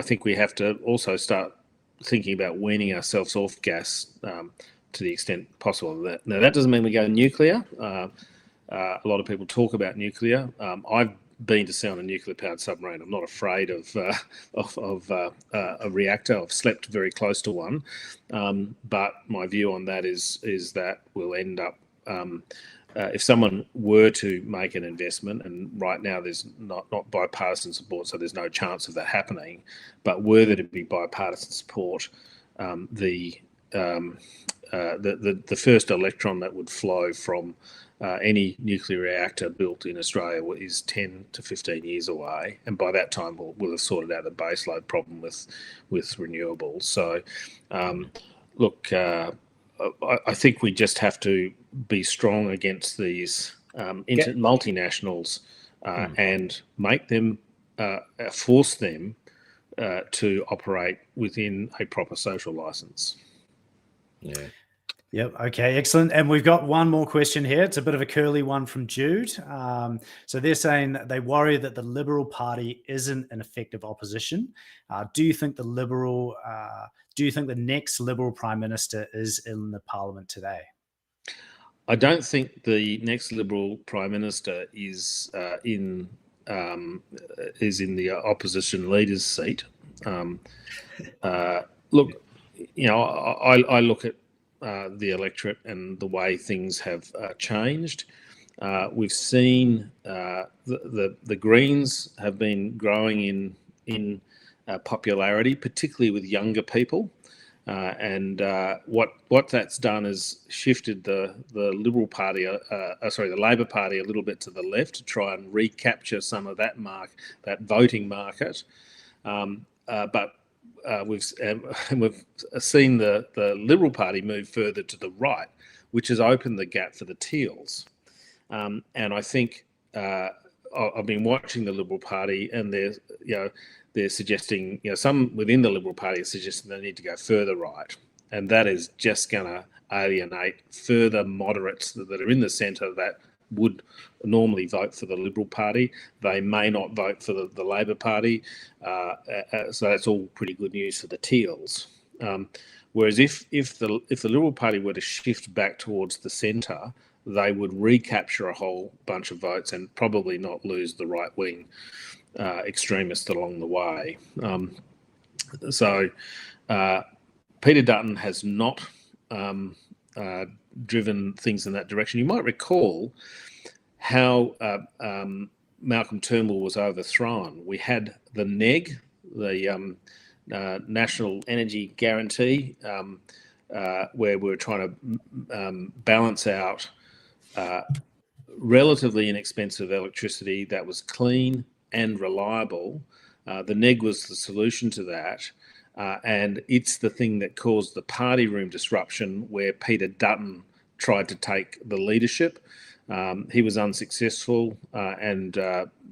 think we have to also start thinking about weaning ourselves off gas to the extent possible. Now, that doesn't mean we go nuclear. A lot of people talk about nuclear. I've been to sea on a nuclear-powered submarine. I'm not afraid of a reactor. I've slept very close to one. But my view on that is that we'll end up, if someone were to make an investment, and right now there's not bipartisan support, so there's no chance of that happening, but were there to be bipartisan support, the first electron that would flow from any nuclear reactor built in Australia is 10 to 15 years away, and by that time we'll have sorted out the baseload problem with renewables. So, I think we just have to be strong against these multinationals and make them force them to operate within a proper social license. Yeah. Yep. Okay. Excellent. And we've got one more question here. It's a bit of a curly one from Jude. So they're saying that they worry that the Liberal Party isn't an effective opposition. Do you think the next Liberal Prime Minister is in the Parliament today? I don't think the next Liberal Prime Minister is in the opposition leader's seat. Look, I look at the electorate and the way things have changed. We've seen the Greens have been growing in popularity, particularly with younger people. And what that's done is shifted the Liberal Party, the Labor Party, a little bit to the left to try and recapture some of that voting market. But we've seen the Liberal Party move further to the right, which has opened the gap for the Teals. And I think I've been watching the Liberal Party, and they're suggesting, some within the Liberal Party are suggesting they need to go further right, and that is just going to alienate further moderates that are in the centre that would normally vote for the Liberal Party. They may not vote for the Labor Party, so that's all pretty good news for the Teals. Whereas if the Liberal Party were to shift back towards the centre, they would recapture a whole bunch of votes and probably not lose the right-wing extremists along the way. So Peter Dutton has not driven things in that direction. You might recall how Malcolm Turnbull was overthrown. We had the NEG, the National Energy Guarantee, where we were trying to balance out relatively inexpensive electricity that was clean and reliable. The NEG was the solution to that. And it's the thing that caused the party room disruption where Peter Dutton tried to take the leadership. He was unsuccessful, and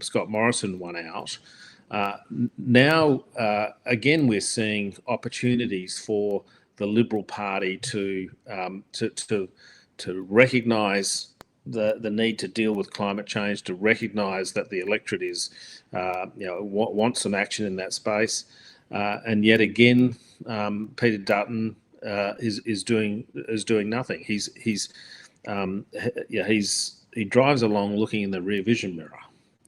Scott Morrison won out. Now, again, we're seeing opportunities for the Liberal Party to recognise the need to deal with climate change, to recognise that the electorate is, wants some action in that space, and yet again, Peter Dutton is doing nothing. He drives along looking in the rear vision mirror.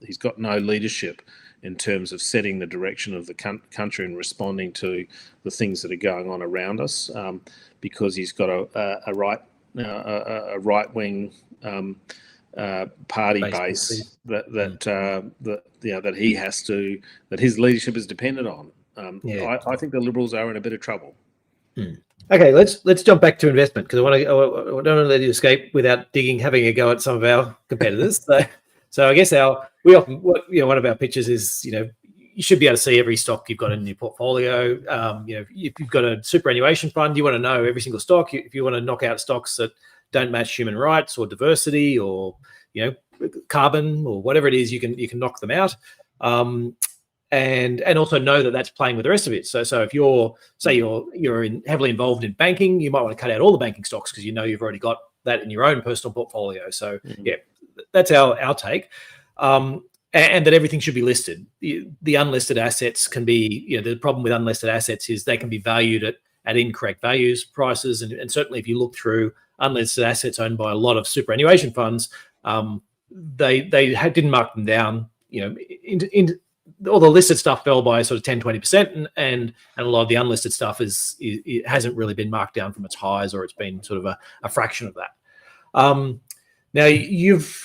He's got no leadership in terms of setting the direction of the country and responding to the things that are going on around us, because he's got a right-wing party base that he has to, that his leadership is dependent on. I think the Liberals are in a bit of trouble. Okay, let's jump back to investment, because I don't want to let you escape without having a go at some of our competitors. So I guess one of our pitches is, you should be able to see every stock you've got in your portfolio. If you've got a superannuation fund, you want to know every single stock. If you want to knock out stocks that don't match human rights or diversity or carbon or whatever it is, you can knock them out. And also know that that's playing with the rest of it. So if you're heavily involved in banking, you might want to cut out all the banking stocks because you've already got that in your own personal portfolio. So that's our take. And that everything should be listed. The unlisted assets can be, the problem with unlisted assets is they can be valued at incorrect prices. And certainly if you look through unlisted assets owned by a lot of superannuation funds, they didn't mark them down, all the listed stuff fell by sort of 10, 20%, and a lot of the unlisted stuff it hasn't really been marked down from its highs, or it's been sort of a fraction of that. Now,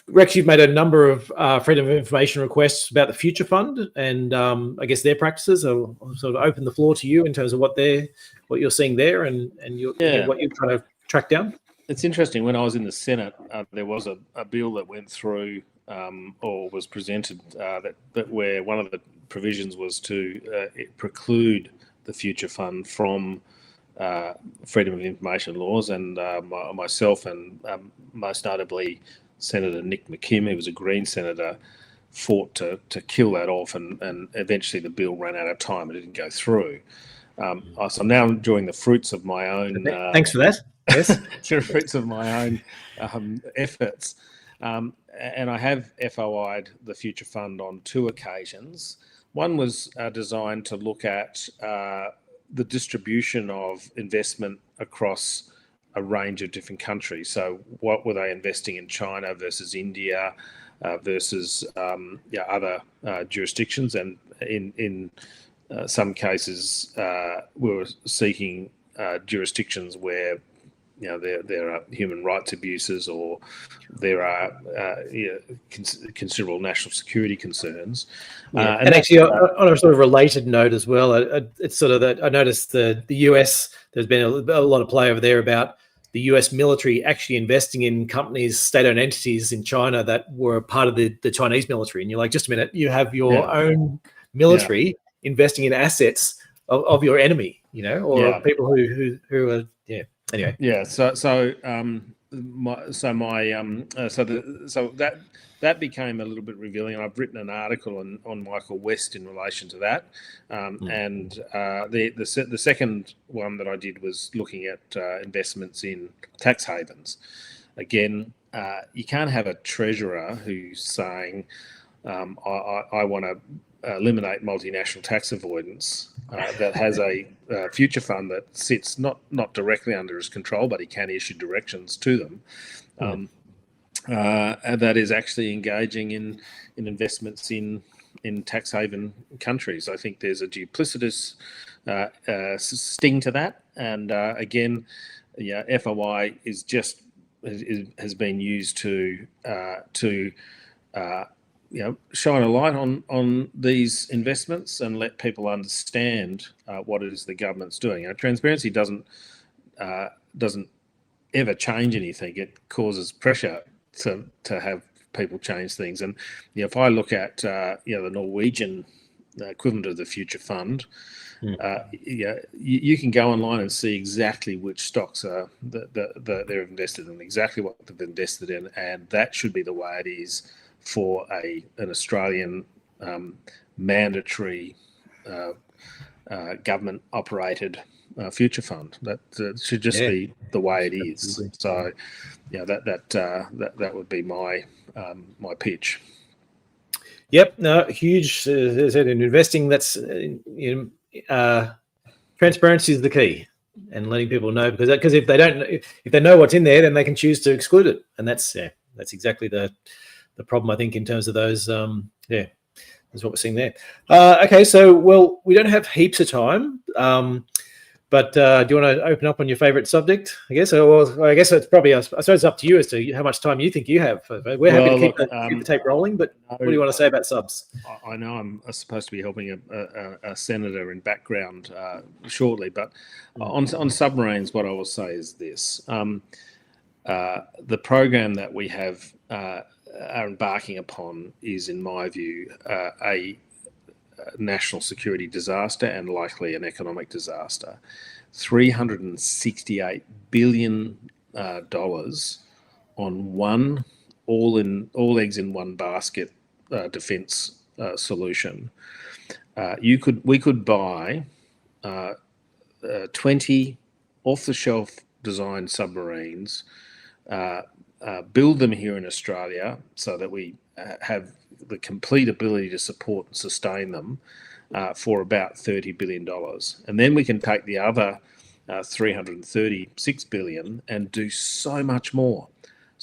Rex, you've made a number of freedom of information requests about the Future Fund and I guess their practices. I'll sort of open the floor to you in terms of what you're seeing there and what you're trying to track down. It's interesting. When I was in the Senate, there was a bill that went through or was presented that where one of the provisions was to preclude the Future Fund from freedom of information laws, and myself and most notably Senator Nick McKim, who was a Green senator, fought to kill that off, and eventually the bill ran out of time and didn't go through. So I'm now enjoying the fruits of my own. Thanks for that. Yes, the fruits of my own efforts. And I have FOI'd the Future Fund on 2 occasions. One was designed to look at the distribution of investment across a range of different countries. So what were they investing in China versus India versus other jurisdictions? And in some cases, we were seeking jurisdictions where there are human rights abuses, or there are considerable national security concerns. And actually, on a sort of related note as well, it's sort of that I noticed the US. There's been a lot of play over there about the US military actually investing in companies, state-owned entities in China that were part of the Chinese military. And you're like, just a minute, you have your own military investing in assets of your enemy, or people who are anyway. So that became a little bit revealing. I've written an article on Michael West in relation to that, and the second one that I did was looking at investments in tax havens. Again, you can't have a treasurer who's saying, I want to eliminate multinational tax avoidance, that has a future fund that sits not directly under his control, but he can issue directions to them, and that is actually engaging in investments in tax haven countries. I think there's a duplicitous sting to that, and again, FOI has been used to shine a light on these investments and let people understand what it is the government's doing. Transparency doesn't ever change anything. It causes pressure to have people change things. And if I look at the Norwegian equivalent of the Future Fund, you can go online and see exactly which stocks are they're invested in, exactly what they've invested in, and that should be the way it is for an Australian mandatory government operated future fund. That should just be the way it is. So that would be my my pitch. Yep, no, huge. As I said, in investing, that's transparency is the key, and letting people know, because if they know what's in there, then they can choose to exclude it, and that's exactly the problem, I think, in terms of those. That's what we're seeing there. Okay, so we don't have heaps of time, but do you want to open up on your favourite subject? I guess. I guess it's probably. I suppose it's up to you as to how much time you think you have. We're happy to keep the tape rolling, but what do you want to say about subs? I know I'm supposed to be helping a senator in background shortly, but on submarines, what I will say is this: the program that we have are embarking upon is, in my view, a national security disaster and likely an economic disaster. $368 billion on one all eggs in one basket defence solution. We could buy 20 off-the-shelf designed submarines, build them here in Australia so that we have the complete ability to support and sustain them for about $30 billion. And then we can take the other $336 billion and do so much more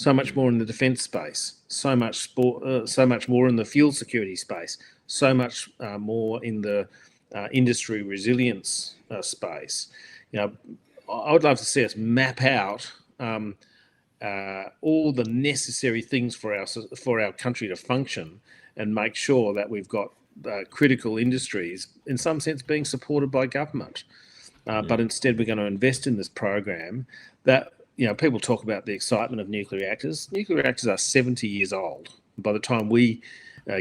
in the defence space, so much more in the fuel security space, so much more in the industry resilience space. I would love to see us map out all the necessary things for our country to function, and make sure that we've got critical industries, in some sense, being supported by government. But instead, we're going to invest in this program that, people talk about the excitement of nuclear reactors. Nuclear reactors are 70 years old. By the time we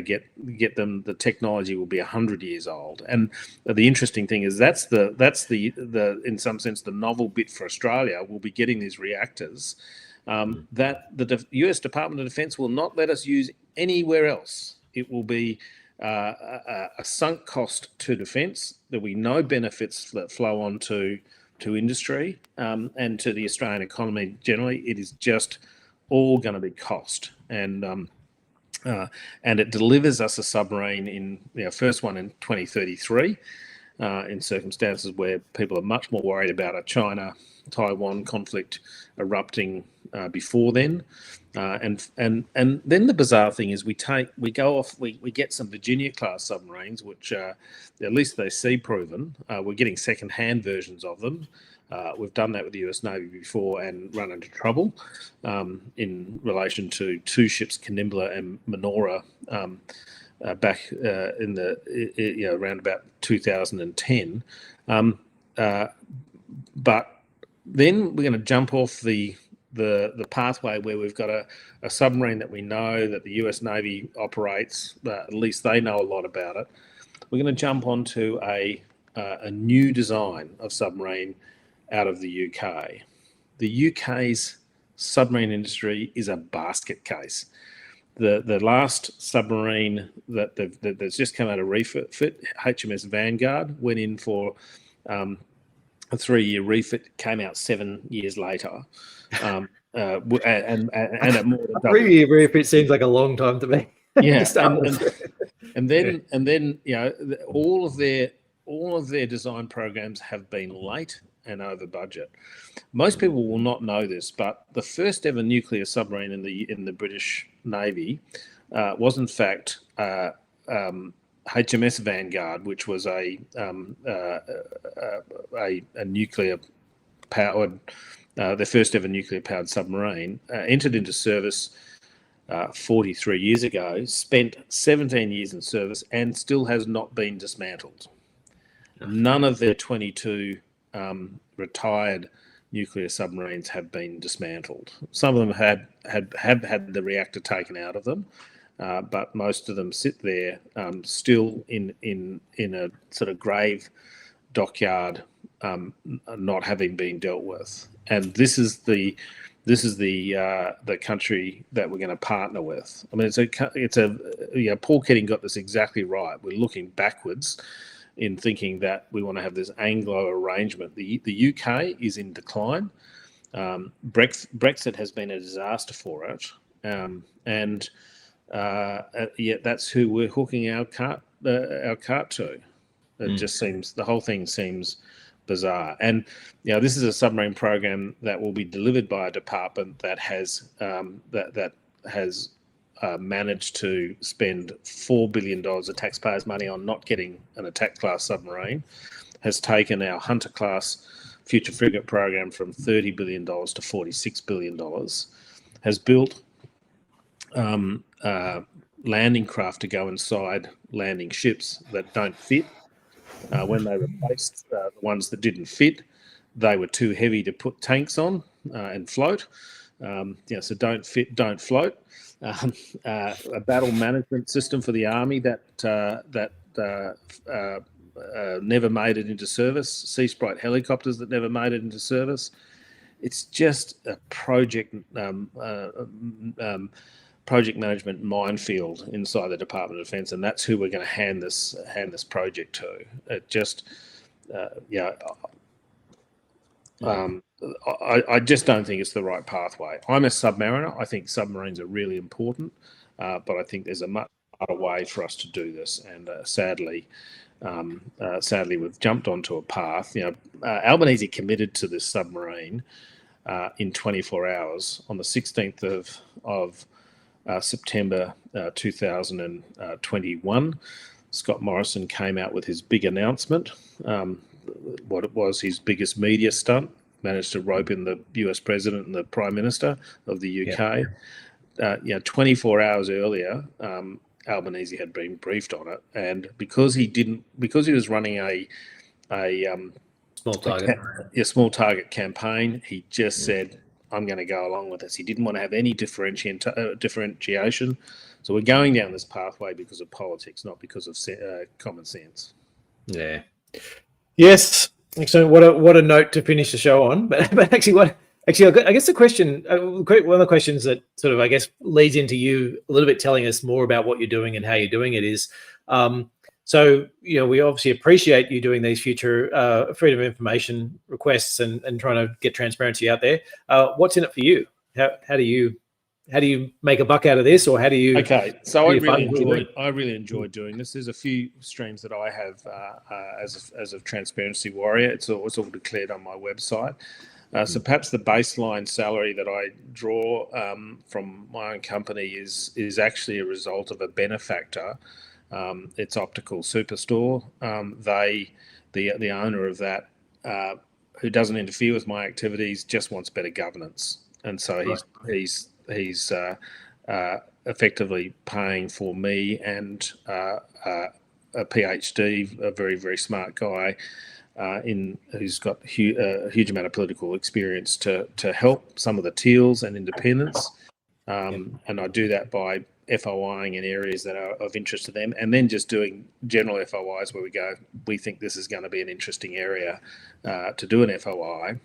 get them, the technology will be 100 years old. And the interesting thing is that's the in some sense the novel bit for Australia. We'll be getting these reactors that the US Department of Defence will not let us use anywhere else. It will be a sunk cost to defence. There will be no benefits that flow on to industry and to the Australian economy generally. It is just all going to be cost. And it delivers us a submarine in first one in 2033 in circumstances where people are much more worried about a China-Taiwan conflict erupting before then. And then the bizarre thing is we get some Virginia class submarines, which at least they're sea proven. We're getting second-hand versions of them. We've done that with the US Navy before and run into trouble in relation to two ships, Kanimbla and Menorah, back in the around about 2010. But then we're going to jump off the pathway where we've got a submarine that we know that the US Navy operates, at least they know a lot about it. We're going to jump onto a new design of submarine out of the UK. The UK's submarine industry is a basket case. The last submarine that's just come out of refit, HMS Vanguard, went in for a 3-year refit, came out 7 years later, and at more than double. 3-year refit seems like a long time to me. Yeah, and then all of their design programs have been late and over budget. Most people will not know this, but the first ever nuclear submarine in the British Navy was in fact HMS Vanguard, which was a nuclear powered, the first ever nuclear powered submarine, entered into service 43 years ago, spent 17 years in service, and still has not been dismantled. None of their 22 retired nuclear submarines have been dismantled. Some of them have had the reactor taken out of them, but most of them sit there still in a sort of grave dockyard, not having been dealt with. And this is the country that we're going to partner with. I mean, Paul Keating got this exactly right. We're looking backwards in thinking that we want to have this Anglo arrangement. The UK is in decline. Brexit has been a disaster for it, and yet that's who we're hooking our cart to. It just seems, the whole thing seems bizarre. And this is a submarine program that will be delivered by a department that has managed to spend $4 billion of taxpayers' money on not getting an attack class submarine, has taken our Hunter class future frigate program from $30 billion to $46 billion, has built landing craft to go inside landing ships that don't fit. When they replaced the ones that didn't fit, they were too heavy to put tanks on and float. So don't fit, don't float. A battle management system for the army that never made it into service. Sea Sprite helicopters that never made it into service. It's just a project management minefield inside the Department of Defence, and that's who we're going to hand this project to. It just, I just don't think it's the right pathway. I'm a submariner. I think submarines are really important, but I think there's a much other way for us to do this. And sadly, we've jumped onto a path. Albanese committed to this submarine in 24 hours on the 16th of September 2021. Scott Morrison came out with his big announcement. What it was his biggest media stunt. Managed to rope in the US president and the prime minister of the UK. 24 hours earlier, Albanese had been briefed on it, and because he was running a small target campaign, he just said, "I'm going to go along with this." He didn't want to have any differentiation. So we're going down this pathway because of politics, not because of common sense. Yeah. Yes. Excellent. What a note to finish the show on. But actually, I guess the question, one of the questions that sort of, I guess, leads into you a little bit telling us more about what you're doing and how you're doing it is, so, we obviously appreciate you doing these future freedom of information requests and trying to get transparency out there. What's in it for you? How do you make a buck out of this, or how do you? Okay, so I really enjoy doing this. There's a few streams that I have as a transparency warrior. It's all declared on my website. So perhaps the baseline salary that I draw from my own company is actually a result of a benefactor. It's Optical Superstore. The owner of that who doesn't interfere with my activities, just wants better governance, and so he's effectively paying for me and a PhD, a very, very smart guy, who's got a huge amount of political experience to help some of the teals and independents, and I do that by FOIing in areas that are of interest to them, and then just doing general FOIs where we think this is going to be an interesting area to do an FOI.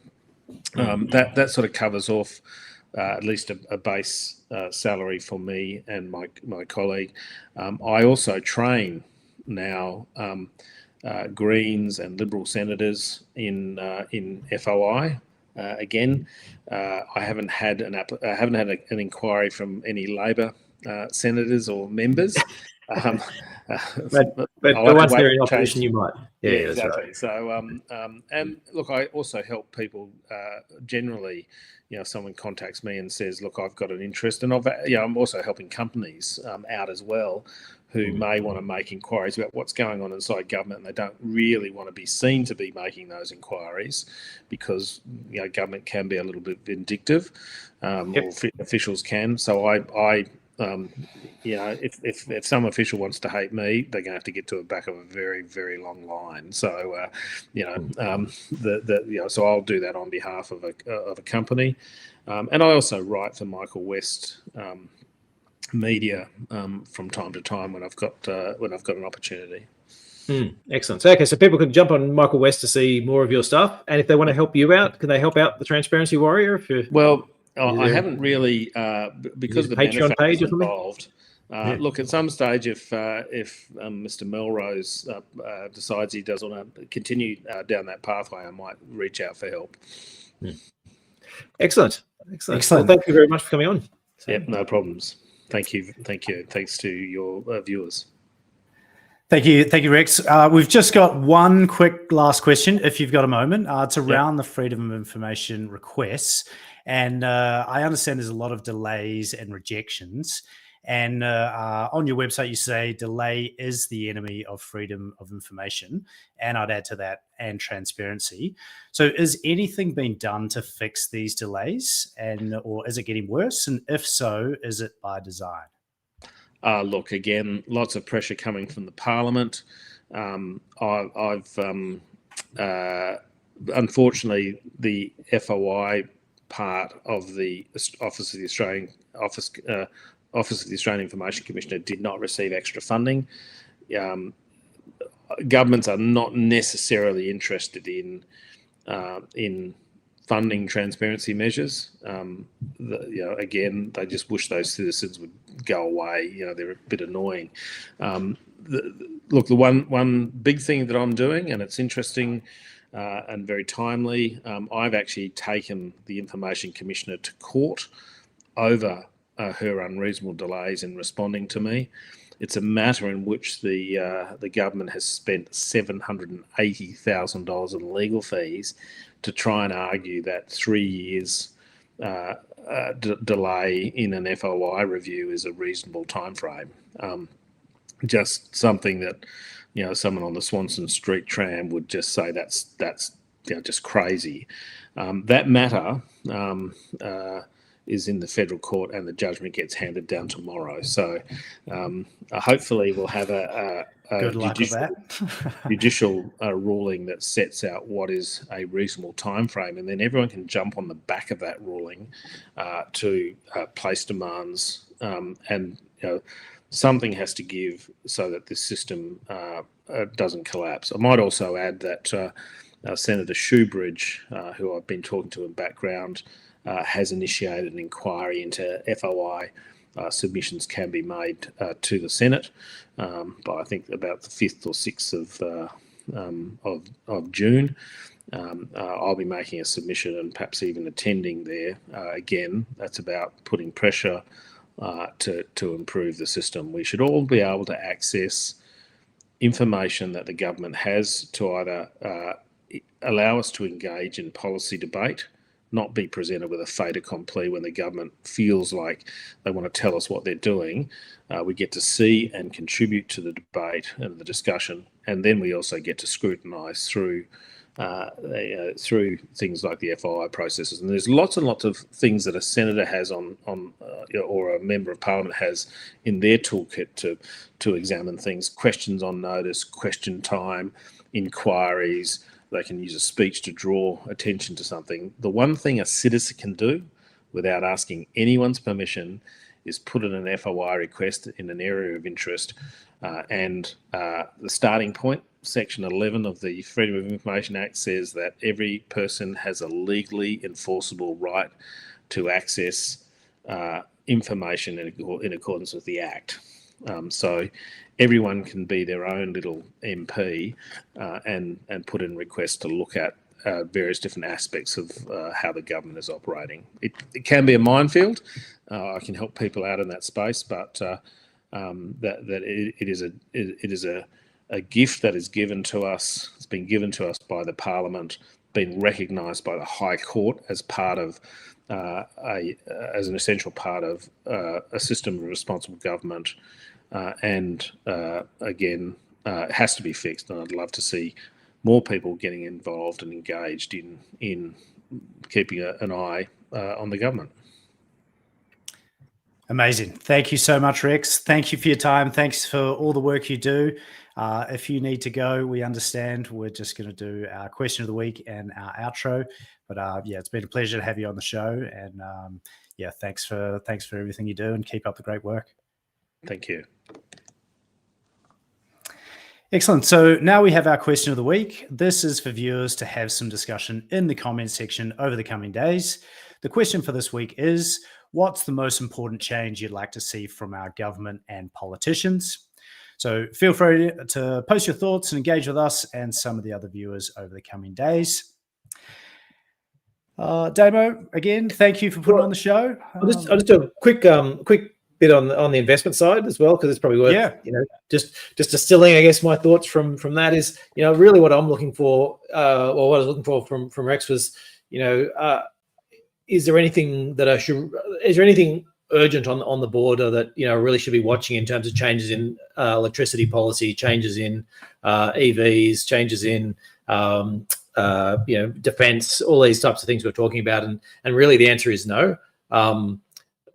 That sort of covers off at least a base salary for me and my colleague. I also train now Greens and Liberal senators in FOI. Again, I haven't had an inquiry from any Labor senators or members. But once they're in opposition, you might. Yeah, exactly. Right. So, and look, I also help people generally. If someone contacts me and says, "Look, I've got an interest," and I'm also helping companies out as well, who may want to make inquiries about what's going on inside government, and they don't really want to be seen to be making those inquiries because government can be a little bit vindictive, or officials can. So if some official wants to hate me, they're going to have to get to the back of a very, very long line. So, so I'll do that on behalf of a company, and I also write for Michael West media from time to time when I've got an opportunity. Excellent. So, so people can jump on Michael West to see more of your stuff, and if they want to help you out, can they help out the Transparency Warrior? I haven't really because the Patreon page or something involved. Look, at some stage, if Mr. Melrose decides he does want to continue down that pathway, I might reach out for help. Excellent. Well, thank you very much for coming on. Yep, no problems. Thank you. Thanks to your viewers. Thank you, Rex. We've just got one quick last question, if you've got a moment. It's around the Freedom of Information requests. And I understand there's a lot of delays and rejections. And on your website, you say delay is the enemy of freedom of information. And I'd add to that, and transparency. So is anything being done to fix these delays, or is it getting worse? And if so, is it by design? Look, again, lots of pressure coming from the Parliament. Unfortunately, the FOI part of the Office of the Australian Information Commissioner did not receive extra funding. Governments are not necessarily interested in funding transparency measures. Again, they just wish those citizens would go away. They're a bit annoying. Look, the one big thing that I'm doing, and it's interesting and very timely, I've actually taken the Information Commissioner to court over her unreasonable delays in responding to me. It's a matter in which the government has spent $780,000 in legal fees to try and argue that 3 years delay in an FOI review is a reasonable time frame. Just something that someone on the Swanston Street tram would just say that's just crazy. That matter is in the federal court, and the judgment gets handed down tomorrow. So hopefully we'll have a judicial ruling that sets out what is a reasonable time frame, and then everyone can jump on the back of that ruling to place demands, and something has to give so that this system doesn't collapse. I might also add that Senator Shoebridge, who I've been talking to in background, has initiated an inquiry into FOI submissions can be made to the Senate by I think about the 5th or 6th of June. I'll be making a submission and perhaps even attending there. Again, that's about putting pressure to improve the system. We should all be able to access information that the government has to either allow us to engage in policy debate, not be presented with a fait accompli when the government feels like they want to tell us what they're doing. We get to see and contribute to the debate and the discussion, and then we also get to scrutinise through through things like the FOI processes. And there's lots and lots of things that a senator has or a member of parliament has in their toolkit to examine things: questions on notice, question time, inquiries. They can use a speech to draw attention to something. The one thing a citizen can do without asking anyone's permission is put in an FOI request in an area of interest. And the starting point, Section 11 of the Freedom of Information Act, says that every person has a legally enforceable right to access information in accordance with the Act. So everyone can be their own little MP and put in requests to look at various different aspects of how the government is operating. It can be a minefield. I can help people out in that space, but it is a gift that is given to us. It's been given to us by the Parliament, been recognised by the High Court as part of as an essential part of a system of responsible government, and again, it has to be fixed. And I'd love to see more people getting involved and engaged in keeping an eye on the government. Amazing. Thank you so much, Rex. Thank you for your time. Thanks for all the work you do. If you need to go, we understand. We're just going to do our question of the week and our outro. But yeah, it's been a pleasure to have you on the show. And yeah, thanks for everything you do, and keep up the great work. Thank you. Excellent. So now we have our question of the week. This is for viewers to have some discussion in the comments section over the coming days. The question for this week is, what's the most important change you'd like to see from our government and politicians? So feel free to post your thoughts and engage with us and some of the other viewers over the coming days. Damo, again, thank you for putting on the show. I'll just do a quick bit on the investment side as well, because it's probably worth just distilling, I guess, my thoughts from that is, really what I'm looking for, or what I was looking for from Rex was, is there anything urgent on the board, or that really should be watching in terms of changes in electricity policy, changes in EVs, changes in defense, all these types of things we're talking about, and really the answer is no.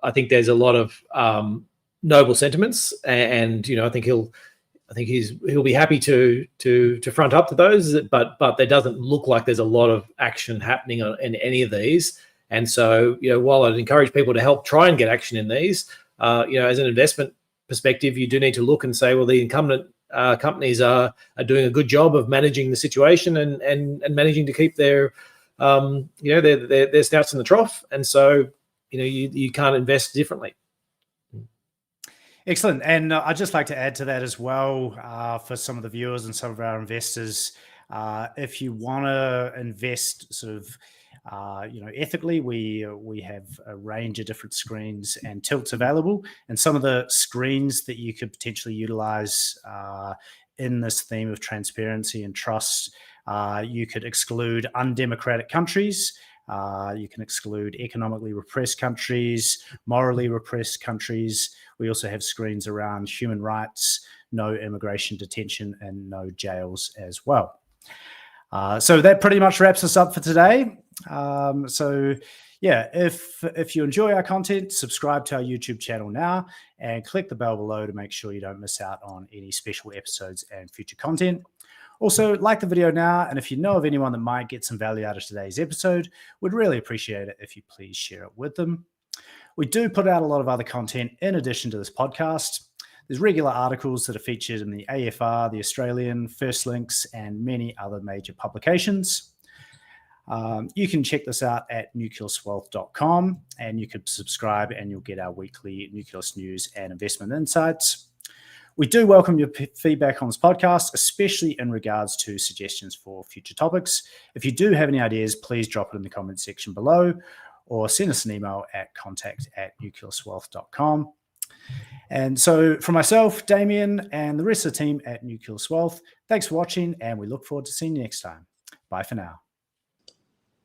I think there's a lot of noble sentiments, and I think he'll be happy to front up to those, but there doesn't look like there's a lot of action happening in any of these. And so, while I'd encourage people to help try and get action in these, as an investment perspective, you do need to look and say, well, the incumbent companies are doing a good job of managing the situation and managing to keep their snouts in the trough. And so, you can't invest differently. Excellent. And I'd just like to add to that as well, for some of the viewers and some of our investors, if you want to invest sort of ethically, we have a range of different screens and tilts available, and some of the screens that you could potentially utilize in this theme of transparency and trust. You could exclude undemocratic countries. You can exclude economically repressed countries, morally repressed countries. We also have screens around human rights, no immigration detention, and no jails as well. So that pretty much wraps us up for today. So yeah, if you enjoy our content, subscribe to our YouTube channel now and click the bell below to make sure you don't miss out on any special episodes and future content. Also, like the video now, and if you know of anyone that might get some value out of today's episode, we'd really appreciate it if you please share it with them. We do put out a lot of other content in addition to this podcast. There's regular articles that are featured in the AFR, the Australian, First Links, and many other major publications. You can check this out at nucleuswealth.com, and you could subscribe and you'll get our weekly Nucleus news and investment insights. We do welcome your feedback on this podcast, especially in regards to suggestions for future topics. If you do have any ideas, please drop it in the comments section below, or send us an email at contact@nucleuswealth.com. And so for myself, Damien, and the rest of the team at Nucleus Wealth, thanks for watching, and we look forward to seeing you next time. Bye for now.